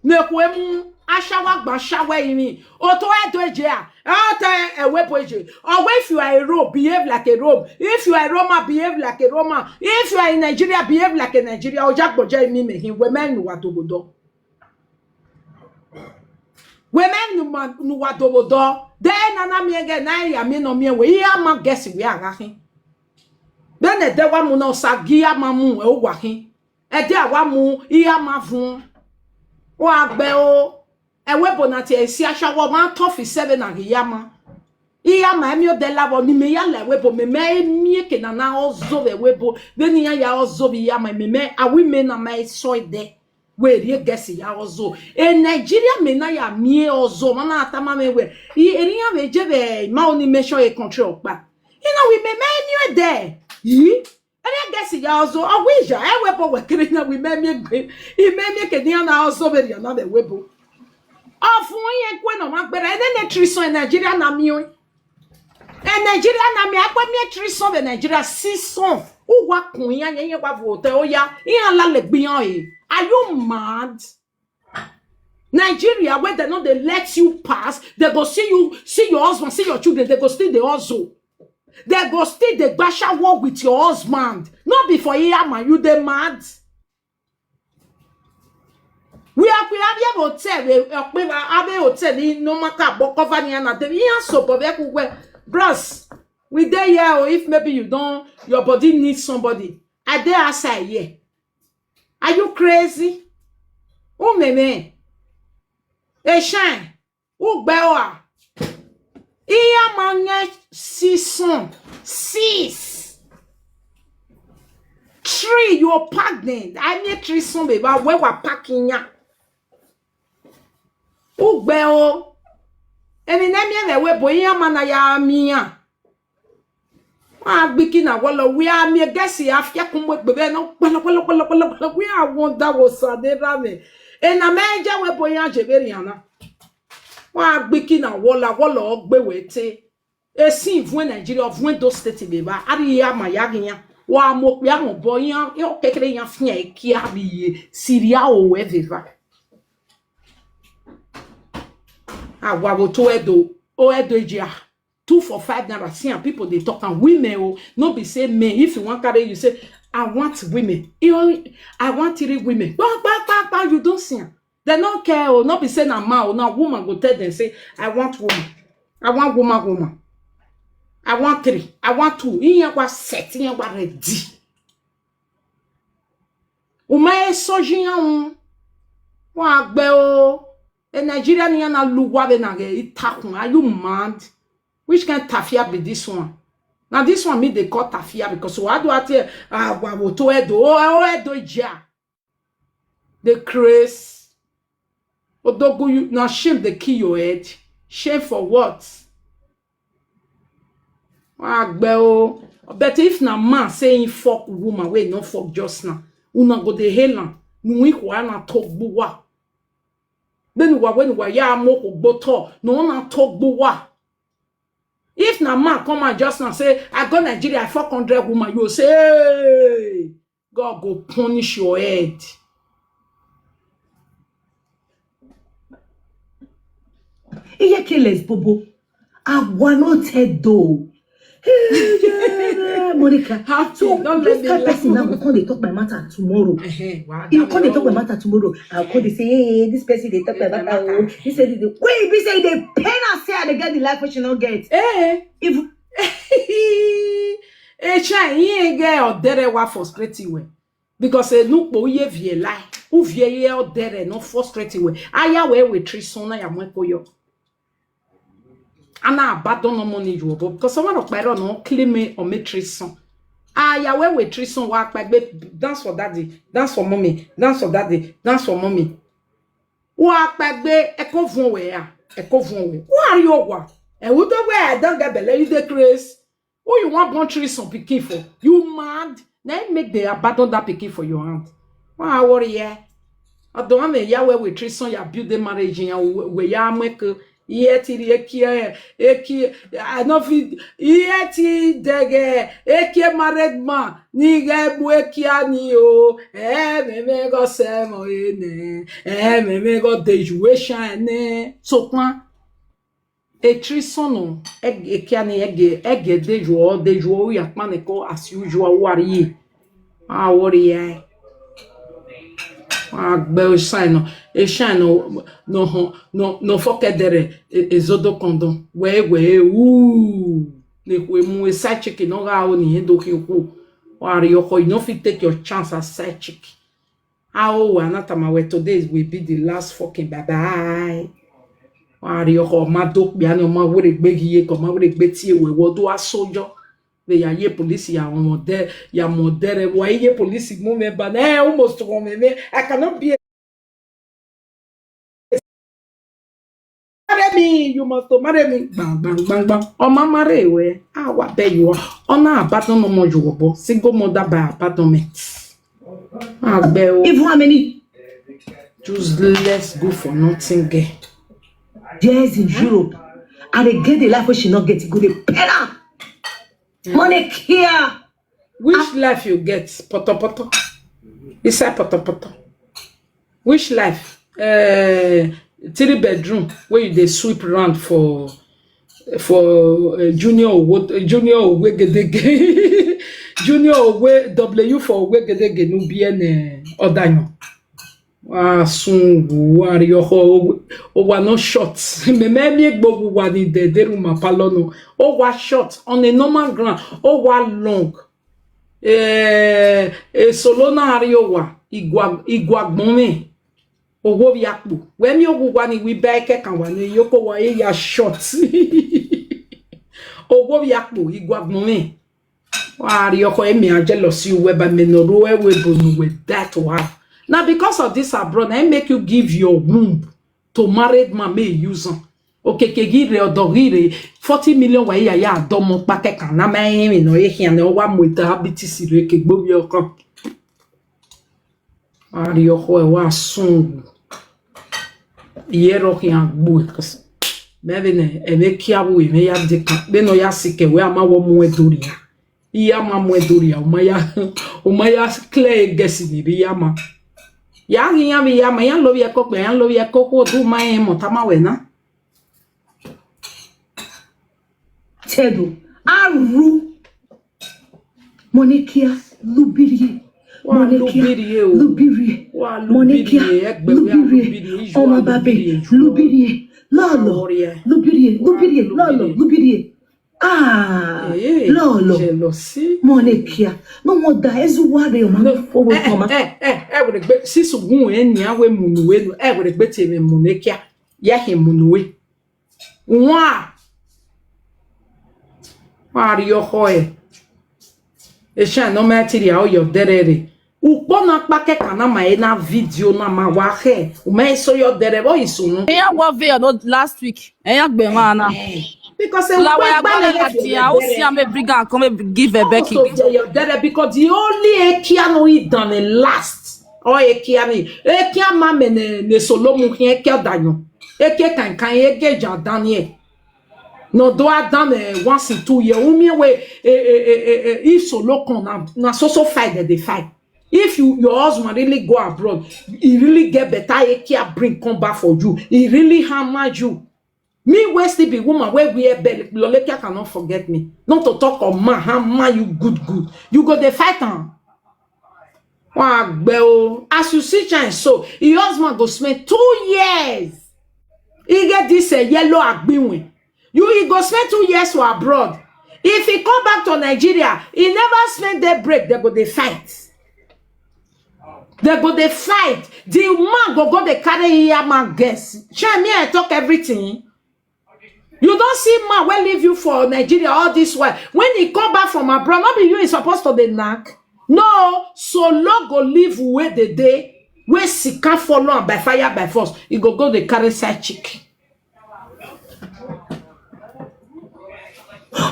ne kwemu ashawa gba shawa imi oto edo eje a ata ewebo eje or if you are a Rome behave like a Rome, if you are a Roma behave like a Roma, if you are in Nigeria behave like a Nigeria oja gboje imi me hin women nu wadobodo women nu wadobodo then na mi ege na ya mi no mi we ya ma guess we ara hin then e de wa mu na sagi ya ma mu e o wa hin e de wa mu iya ma fun wa gbe o ewebo na ti esi ashawo ma tofi 7 na yama iyama emi o de labo ni me ya la webo me mi ke na ozo be webo beni ya ozo bi yama me awi me na mai so de we ri gesi ya ozo Nigeria me na ya mi ozo mana atama me we eri ya be je be ma oni me show e control pa we me mi de yi eri gesi ya ozo o wi ja e webo we kiri na we me gbe me ke ni na ozo be ya na be webo of one kwe no magbere ene trison in Nigeria na mi o Nigeria na mi akwa mi trison be Nigeria 600 uwa kun yan yen wa vote o ya yan la le gbiyan e are you mad Nigeria where they know they let you pass they go see your husband see your children they go still the hustle they go still the basha work with your husband not before here man you dey mad. We have hotel we have hotel ni no matter cover ni na de yan so bo be ku we bros We there here, or if maybe you don't, your body needs somebody. I there outside here. Are you crazy? Oh, me. Hey, shine. Oh, bewa. Iya manye 6. 3, you're pregnant. I need 3 son, baby. Where we're packing ya. Oh, beo. And in the way, boy, ya mana ya mia. Bikina wala we are me guessy afya kumwe bebe no we are want that was de rame and a major we boya jeberiana bikina wala ogbe wete e sin vu Nigeria of when those state beba ari ya mayaginya wa mo ya mo boya yo kekere ya fia ekia bi Syria o we viva wa bo to edo ejia 2 for 5 naira. See, people they talk and women oh no be say men. If you want carry, you say I want women. I want 3 women. You don't see. They don't care. Oh, not be saying a man or no woman go tell them say I want woman. I want woman. I want 3. I want 2. In was set. In was ready. Uma sojian wa gbe o. E Nigeria ni na luwa be na ge itakun. Are you mad? Which kind of tafia be this one? Now this one me they call tafia because what do I tell? The craze. Odogu you now shame the key your head. Shame for what? But if na man saying fuck woman, we no fuck just now. Una go de hela. Nu ikwa na talk buwa. Then when we ya mo boto no na talk buwa. If na man come and just now say, I go Nigeria, I fuck 100 woman, you say, hey, God go punish your head. Iye keles bobo. Awanote do. Monica, so this kind of person now will come they talk my matter tomorrow. You come they talk my matter tomorrow. I'll call they say, hey, this person they talk my matter. He said, wait, be say they pen and say they get the life which you not get. If Chan, he ain't get or dere wa frustrated way. Because no po ye vie lie. Ou vie ye or dere no frustrated way. Aya we trisona ya mweko yo. Ana abandon no money you because someone of my no claim or make trison. Aya we trison wa pagbe dance for daddy, dance for mommy, dance for daddy, dance for mommy. Wa pagbe eko vun we ya, eko vun we. Who are you wa? E wo do we I don't get belle you dey craze. Who you want born trison pikin for? You mad? Now make the abandon that pikin for your hand. Wa worry ya. Adon me ya we trison ya build the marriage ya we ya make yeti eki I no fit yeti dege eki married man ni ga bu eki ani o me go semo ene me go dejuation ne so pan e trison no eki ani ege dejo ya pan ko as usual wari worry ya Agbe shine e shine no fokedere ezodo kondon we ne we mu side chicken no ga o ni do ki ku wari yo ko no fit take your chance as side chicken how anatama we today will be the last fucking bye bye wari yo ko ma do bi ani o ma we gbe giye ko ma we gbe ti ewe wo do asojo we ya ye police ya modere wa ye police mo me ba na almost go me I cannot be marry me you must marry me bang o ma marry we wa be you ona abandon no mo jowo single mother by abandonment even how many just let's go for nothing girl years in Europe and they get the life where she not get go dey pay money here. Which life you get? Poto. Inside poto. Which life? 3 bedroom where you they sweep around for junior wegedege junior W for wegedege no bien odanyo. Ah, sungu, wari oho, o wa no short. Me gbo wa ni dederu ma palono. O wa short on a normal ground. O wa long. Solona ariowa, igwagbome. Owo bi akpo. We mi owo wa ni wi beke kan wa ni yoko wa e ya short. Owo bi akpo, igwagbome. Wari oho e mi jealousy we ba me no ro e we bonu with that one. Now, because of this abroad, I make you give your womb to married man may use them. Okay, kegire odogire 40 million wa ya domo pake kan na me no ye hian no wa muita habiti sire ke gbo bi okan. Ari oho e wa sun. Yero hian gbo kas. Me bene e me kiabu e me ya de kan. Be no ya sike we ama wo mu edoria. Iya ma mu edoria o maya clear gesi ni ya ma. Ya lo ya koko du mai motama wena. Tedo, aru. Monekia, lubirie. Monekia, lubirie. Monekia, lubirie. Oma babe, lubirie. Lolo, lubirie, lolo, lubirie. Ah, lolo. Jealousy. Monekia. No more da ezuware o ma fo wo toma. We regbe si sugun eni awe munuwe no we regbe te me monekia ya he munuwe wa ari yo hoe e sha no material o yo derere upo na pake kana ma na video na ma wa he o me so yo derere o isunu Yeah, what video no last week. Yeah, gbe mana. because La wa gba lati a o si am brigand come give a Becky. Because the only ekia no it done last. Oh ekia ni ekia ma me ne solomu hien ekia danyo. Ekia kan ege ja danie. No do a done once in 2 years. Umi we if solo kon na so fight they fight. If your husband really go abroad, he really get better ekia bring come back for you. He really hammer you. Me Westy be woman where we are belly. Lolekia cannot forget me. Not to talk of man, how man you good. You go the fight on. As you see change so, your husband go spend 2 years. He get this yellow agbinwe. He go spend 2 years for abroad. If he come back to Nigeria, he never spend their break. They go they fight. They go they fight. The man go they carry here man guess. Share me I talk everything. You don't see man when leave you for Nigeria all this while. When he come back from abroad, not be you is supposed to the knack. No, so long go live where the day where she can't follow by fire by force. He go the carry side chick.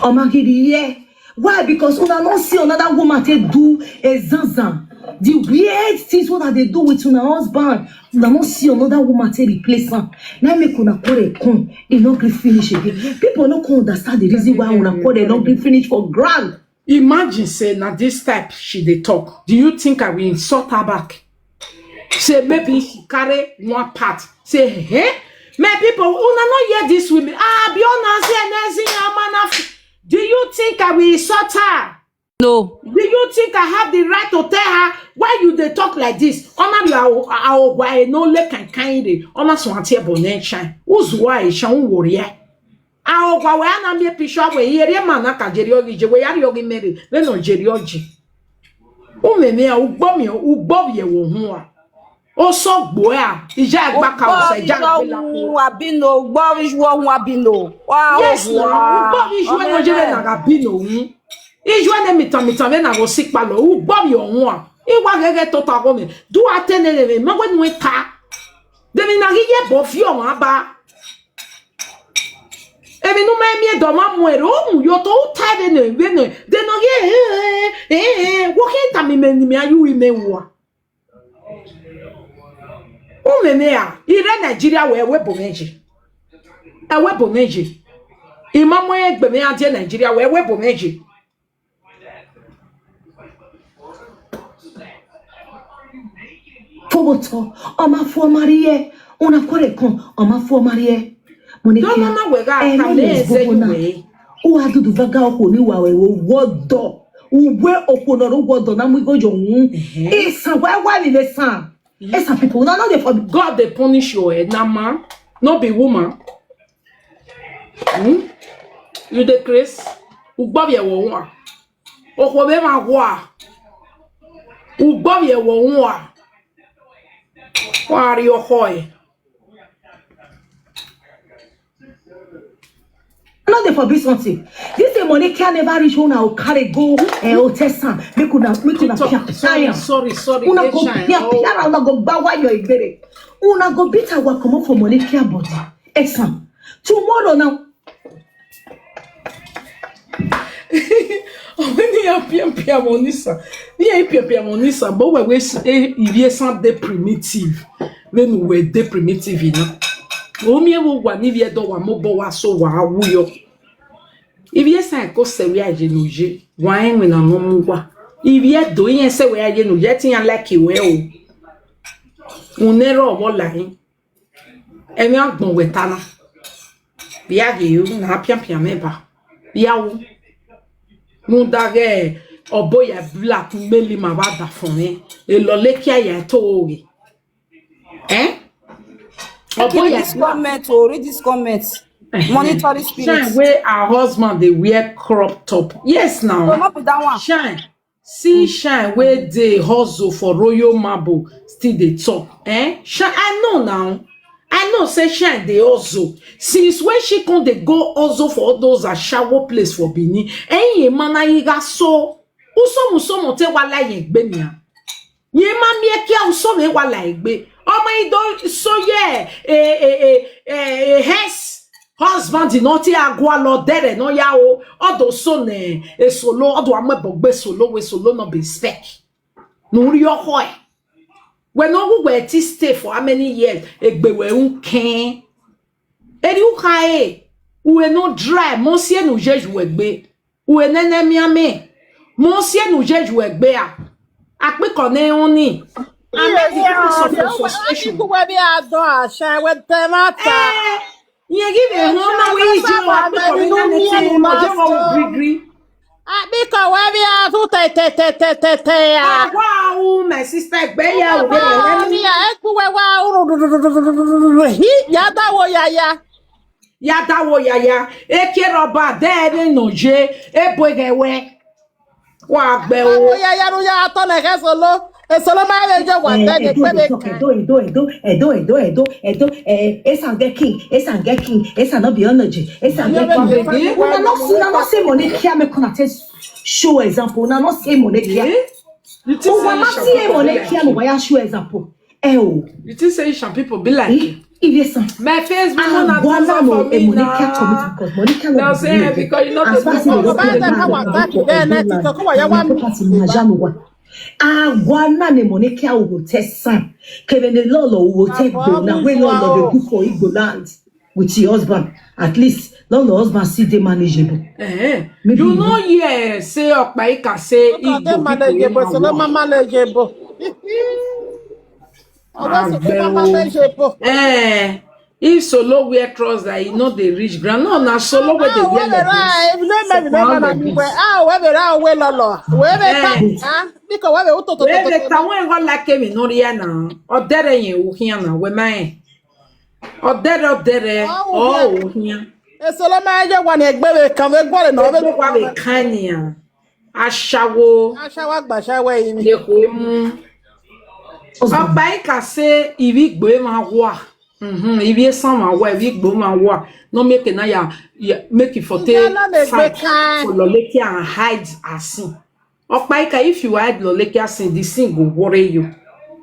Oh my God, yeah. Why? Because una don't see another woman they do a zanzan. The weird things what they do with your husband. Una don't see another woman they replace her. Now make una call a con. It not finish again. People no can understand the reason why una call a not finish for grand. Imagine say now this type she they talk. Do you think I will insult her back? Say maybe she carry one part. Say hey, my people una not hear this women. Do you think I will insult her? No. Do you think I have the right to tell her why you they talk like this? Ona you why no le kan kind. Ona swanti bonencha. Uzwa shan warrior. Our why na me pisho we here man na ka jeri ogi je we yari ogi mere. Le no jeri ogi. O me me ugbo ye wo hu a. O so gbo a. Ija agba ka o se ija gbe la ko. Abino, gbo ijo hu abino. Wow. Yes, ugbo ijo no jere na abino hu. Ijo ne mitan na go sick palo. Ugbo mi ohun a. Iwa gege to ta go me. Do atenele me. Me we nu ka. De mi na ye bo fi o aba. Ebi no me do ma muere o mu yo to ta de ne we no de no ye wo hinta mi me ayu wi me wo o me me a ire Nigeria we bomeji e we bomeji imamo egbe me ade Nigeria we bomeji Foboto oma fo marie una kore kon oma fo marie. Don't know where I can lay. Who are to do vaga or new what door? Where open or what door? Now we go young. It's a why in the sun. Some people no they for God they punish your head, na man, no be woman. You the Chris, Ugbobye wo. Okobe ma wa. Ugbobye wo wa. Wari okoy. no they forbid something. This the money can never reach una or carry go hotel san. Make una Sorry. Una go pia una go bawa your ibere. Una go beat our come up for money care body. Exam. Tomorrow now. When you are pia monisa, you pia monisa, but we il sans des primitive. When we des primitive, you know. Omi ewo wa ni vie do wa mo bo wa so wa awuyo. Ivie san ko se we aje noje, wa enwe na mo mu wa. Ivie do yen se we aje noje tin yan like we o. Unero wo lain. Emi agbon we tana. Bia ge yo na pia meba. Bia wo. Mu dage oboya black meli ma ba da fun e. E lo le ki aya to o. Read this comment. Monitor the spirit. Shine where our husband they wear crop top. Yes now. No, not be that one. Shine. See Shine where they hustle for Royal Marble still they talk. Shine, I know now. I know say Shine they hustle. Since when she come they go hustle for all those a shower place for Bini. Ye mana yiga so. Uso mote wala yegbe niya. Ye ma mieke uso me wala yegbe. Oh my God, so yeah, his husband did not agua lo dere no ya o odo so ne e solo odo amebogbe solo we solo no be spec. No ri oho e. When no we ti stay for how many years egbe we unken. Eri uka e we no dry monsieur no jeju egbe. We nene mi ame. Monsieur no jeju egbe a. Akpe kone oni. I'm not the frustration. You will be a door, share with them at you give a home away, because where we are to wow, my sister, Beya, Yadawo Yaya, Ekeroba, dead no J, a boy, wa Bell, Yaya, Tona, Solo ma je wa ta de Esan get king, Esan no be energy, Esan get king. Una no say money kia me kona te show example. Una no say money kia. You say money kia no wa show example. Oh. You think say some people be like my Facebook not for me now. Now say because you know the Agwana ne moneka wo tesan kevene lolo wo take go na we lolo dey do for Igbo land with your husband at least lolo husband see dey manageable you know yeah say Okpaika say Igbo manageable so no manageable if solo wear trouser you know they reach ground no na solo where they wear like me no ria na odere yen wo hia na we man odere oh hia e solo ma je wa na egbe kan we gbore na we kwa le kania ashawo agbasawo yin le ko mu Okpaika say ibi gbo ma wa if you some my wife, you go my war. No make it now. Make it for fight for Loleki and hide as sin. Okpaika, if you hide Loleki as sin, the sin will worry you.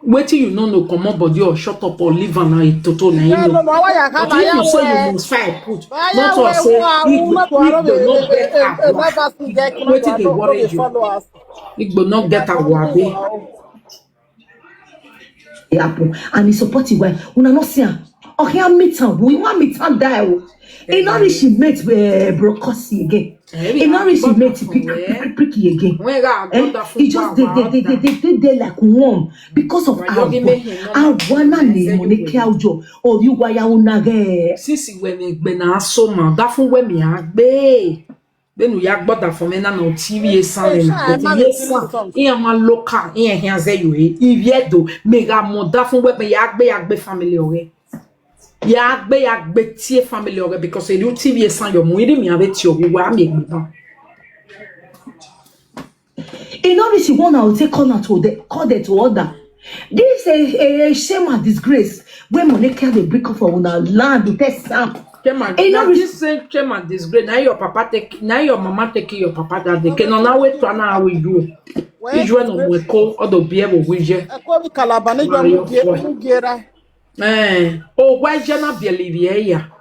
Wait till you no come on body or shut up or leave on a total na you know. But if you say you must fight, put not to say wait till they worry you. It will not get a wabi. And he support you well. Una no see am. Okay, I meet am. We want meet am die. E no reach she met broadcast again. E no reach she met pricky again. He just they like warm because of our wanna name money ojo or you why una ge. Sisi we me gbe na so man. That fun we me agbe. Benu ya gboda for me na no TV sans le na. E ma local, e hen ze yo e. Iviedo mega moda fun we be ya gbe family ore. Ya gbe tie family ore because you TV sans yo mo iri mi ave ti owo wa mi egbe. In all this, one I will take corner to call them to order. This is a shame and disgrace when money can break off on our land to test some. This same shame and disgrace. Now your papa take, now your mama take your papa that they can now wait to now we do. You join on we call or the be able with you. Oh, why jana be Olivia?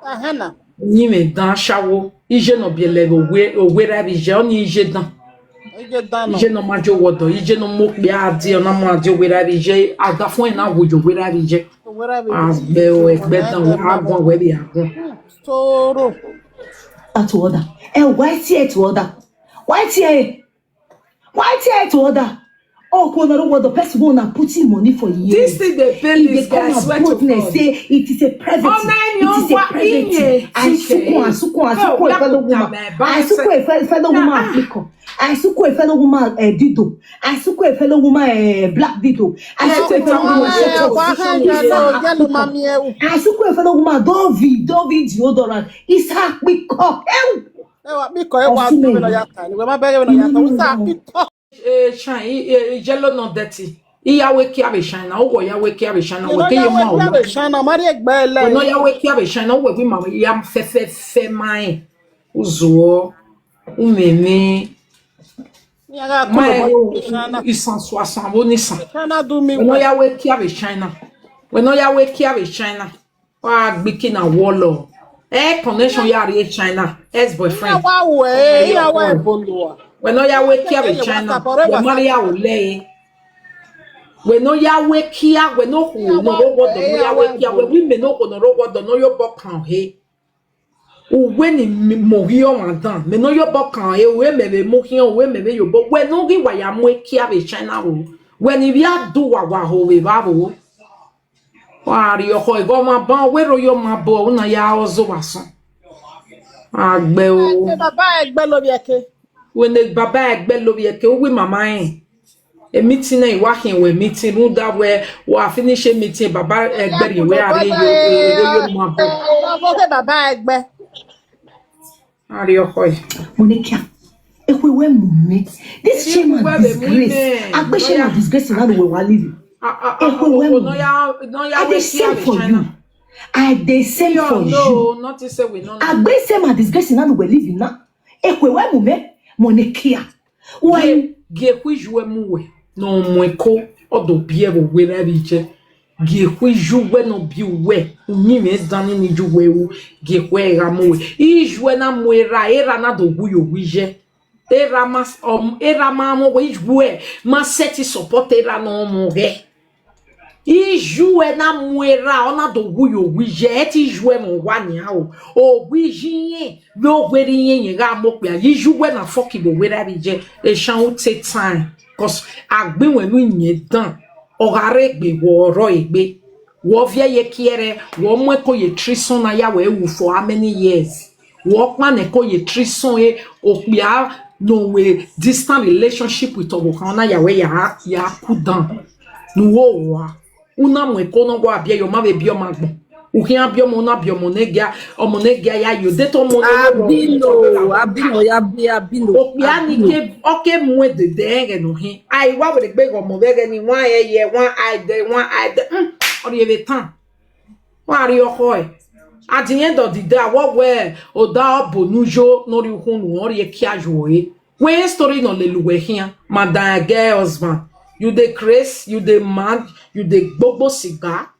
Ni me dan shawo. Ije no be level we rabi je oni ije dan. Ije no majo wodo, ije no mokbe adi ona mo adi wera bije agafun na wojo wera bije. Asbe o egbe dan wo agbon we bi agbon. Toro. At order. Why here to order? Why here to order? Oh, what the person who na putting money for years. This thing they pay this guy, swear to God. Say it is a private. It is a private. I fellow woman Africa. I suko a fellow woman Dido. I suko a fellow woman Black Dido. I suko a fellow woman I suko a fellow woman Dovi deodorant. It's a big cup. Jello not dirty. Iyawe ki abe shine o yawe ki abe shine o ke yema o shine mari egbele no yawe ki abe shine o we ma yam fe mai uzo umeme yaga ko shine 160 bonisa shine do me no yawe ki abe shine we no yawe ki abe shine wa gbiki na wolo connection ya re China ex boyfriend wa we ya wa bondo we no yawe ki abe China we maria o le we no yawe kia we no hu no rogo do no yawe kia we me no ko no rogo do no yo bokan he o we ni mo hi o madan me no yo bokan he we me mo hi o we me yo bo we no gi wa ya mo kia be China o we ni bia do wa ho we ba bo wa ri o ko go ma ban we ro yo ma bo na ya ozo waso agbe o baba egbe lo bi eke we ne baba egbe lo bi eke o we mama en a meeting na working we meeting no that where we finish a meeting baba egbe we are yo mo abo baba egbe ari o ko Monica if we were movement this shame and disgrace agbe shame and disgrace na we were living no ya we send for you I dey send for you no not to say we no agbe shame and disgrace na we were living na if we were movement Monica why ge ku juwe muwe no mweko odo bie bo we na biche ge ku juwe no bi we ni me dan ni juwe u ge ku era muwe I juwe na muera era na do gu yo wije era mas era ma mo we juwe ma seti support era no mo ge I juwe na muera ona do gu yo wije eti juwe mo wa ni ha o wije no we ri yin ga mo pe I juwe na foki bo we na bije e shan o take time cause agbe wenu yin dan ogare gbe wo ro egbe wo vie ye kiere wo mo ko ye trison na ya we wu for how many years wo plan ko ye trison e opia no we distant relationship with obo kan na ya we ya put down no wo wa una mo ko no go abia yo ma be bi o ma gbon uhin abia mo na bi o mo negia ya yo de to mo abino ya abino opia ni ke oke mu de denge no hin ai wa we gbe go mo be ni wan ye wan ai de or ye le tan wa ri oko e at the end of the day what we oda bonujo no ri hunu or ye kiajo e when story no le luwe hin madam girl husband you dey craze you dey mad you dey gbogbo cigar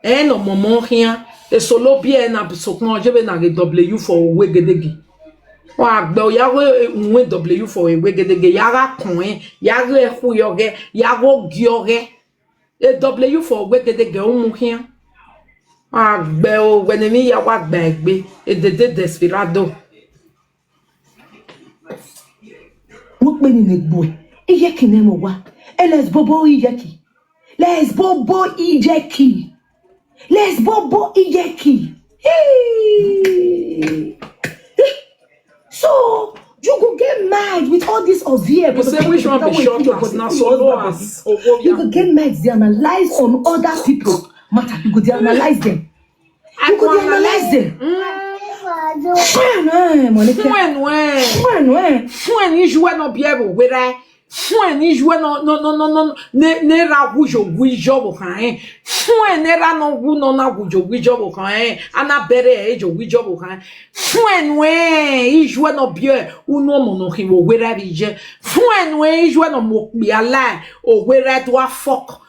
no momo hin e solo bi na sokun oje be na w for we gedegi wa gbe o yawe nwe w for we gedegi yara kun yara ehu yoge yago gioge e w for we gedegi o mu hin agbe o wenemi ya wa gba egbe edede desperado mo pe ni negbo iye kine mo wa let's bobo ijeki so You go get mad with all this ovia. You say which one be short last? Now solo as you go get mad. They analyze on other people matter. You go they analyze them. You go they analyze them. When you jouer no biebo, where when you jouer no ne ra wujo wijo kan. When ne ra no wu no na wujo wijo kan. Ana bere ejo wijo kan. When you jouer no bie uno mono hiwo where bije. When you jouer no mo bi ala o where do a fuck.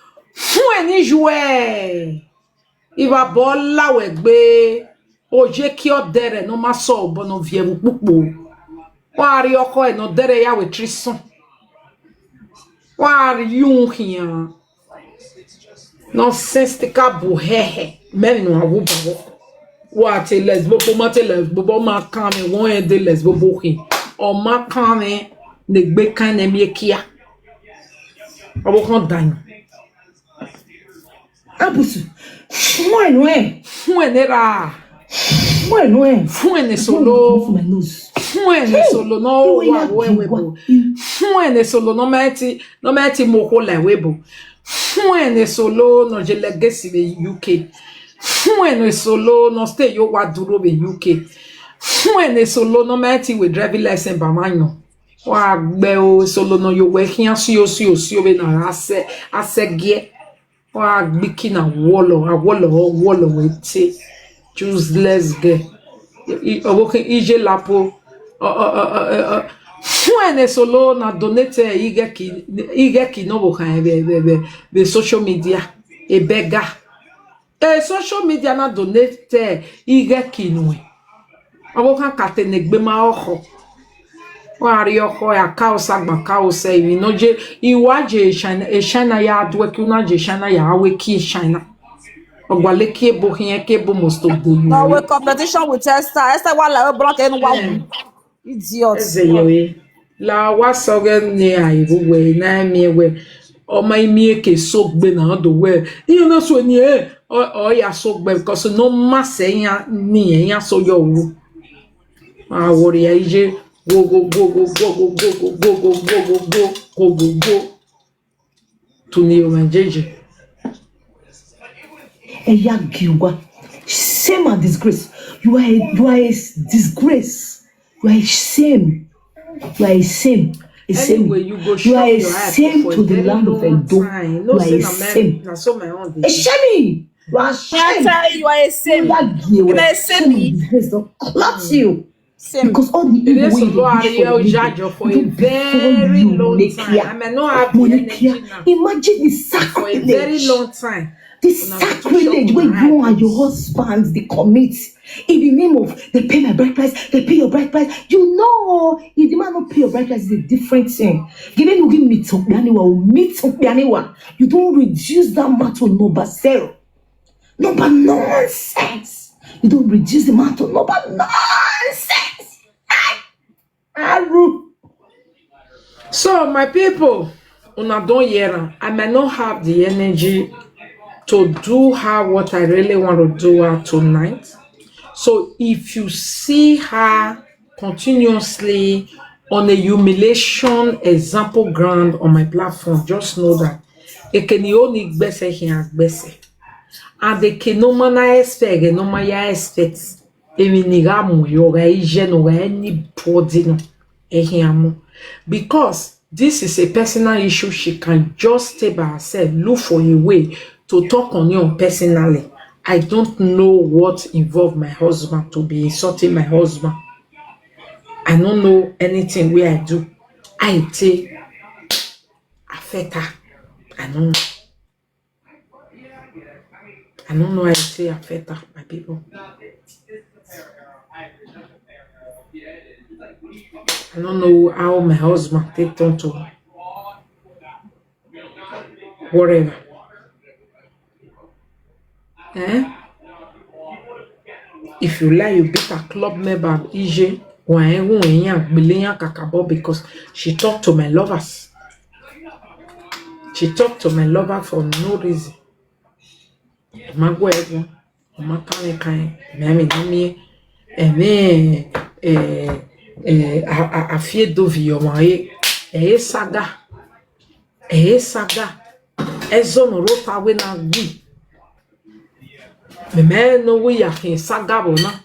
When you jouer iba bola we gbe oje ki o dere no ma so bono viewu pupo wa ri oko e no dere ya we trison wa ri yun hian no sestika bu hehe men no awu bawo wa te les bobo ma te les bobo ma kan me won e de les bobo hin o ma kan me ne gbe kan ne mi kia obo kan dan abusu fuenera fuene solo no wa webo fuene solo no meti moko la webo fuene solo no je legacy be UK fuene solo no stay yo wa duro be UK fuene solo no meti we driving license ba manyo wa gbe o solo no yo we kian si o be na ase wa gbiki na wolo wete useless girl oboke ije lapo fuene solo na donate ige ki no bo kan be social media e bega social media na donate ige ki no oboka katene gbe ma oho wari oko ya kausa gba kausa iwi noje iwaje China ya adwe ki una je China ya awe ki China ogwale ki ebo hin ke ebo most of the no we competition with Esther wa la block en wa idiot ezeyewe la wa soge ni aibu we na mi we o mai mi ke so gbe na do we you know so ni o ya so gbe because no ma se yan ni yan so yo wu awori ya ije go to Neo Manjeje. Eya giwa, shame and disgrace. You are a disgrace. You are a shame. You are a shame. A shame. Anyway, you are a shame to the land of Edo. You are a shame. A shame. You are a shame. You are a shame. You are a shame. Clot you. Same. Because all the evil for a very long time. I may not have the energy now. Imagine the sacrilege. For a very long time. The sacrilege where you and your husband they commit in the name of they pay my bride price, they pay your bride price. You know, if the man not pay your bride price is a different thing. Give me to you don't reduce that man to number zero. Number nonsense. You don't reduce the man to number nonsense. So my people, una don hear, I may not have the energy to do her what I really want to do her tonight. So if you see her continuously on a humiliation example ground on my platform, just know that it can only gbese here gbese, and they can no man expect, no man expect. Because this is a personal issue, she can just stay by herself, look for a way to talk on you personally. I don't know what involved my husband to be insulting my husband. I don't know anything where I do. I take affect her. I don't know how to say affect her, my people. I don't know how my husband take on to whatever. If you like, you beat a club member EJ because she talked to my lovers. She talked to my lover for no reason. a fie dovi yo maye saga ezo no rota we na gui me no we ya kin saga bona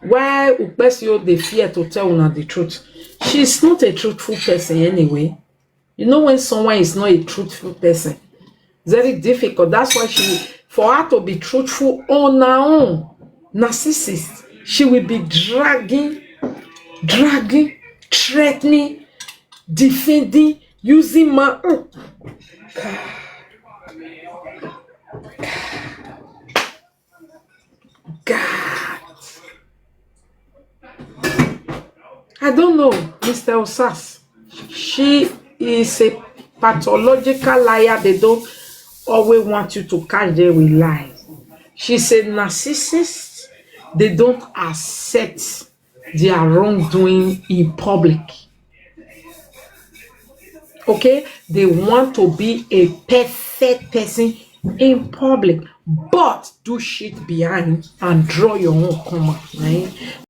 why upesio they fear to tell una the truth. She's not a truthful person anyway. You know when someone is not a truthful person, very difficult. That's why for her to be truthful on her own, narcissist, she will be dragging, threatening, defending, using my God. I don't know, Mr. Osas. She is a pathological liar. They don't always want you to catch them with lies. She's a narcissist. They don't accept their wrongdoing in public. Okay? They want to be a perfect person in public, but do shit behind and draw your own comma. Right?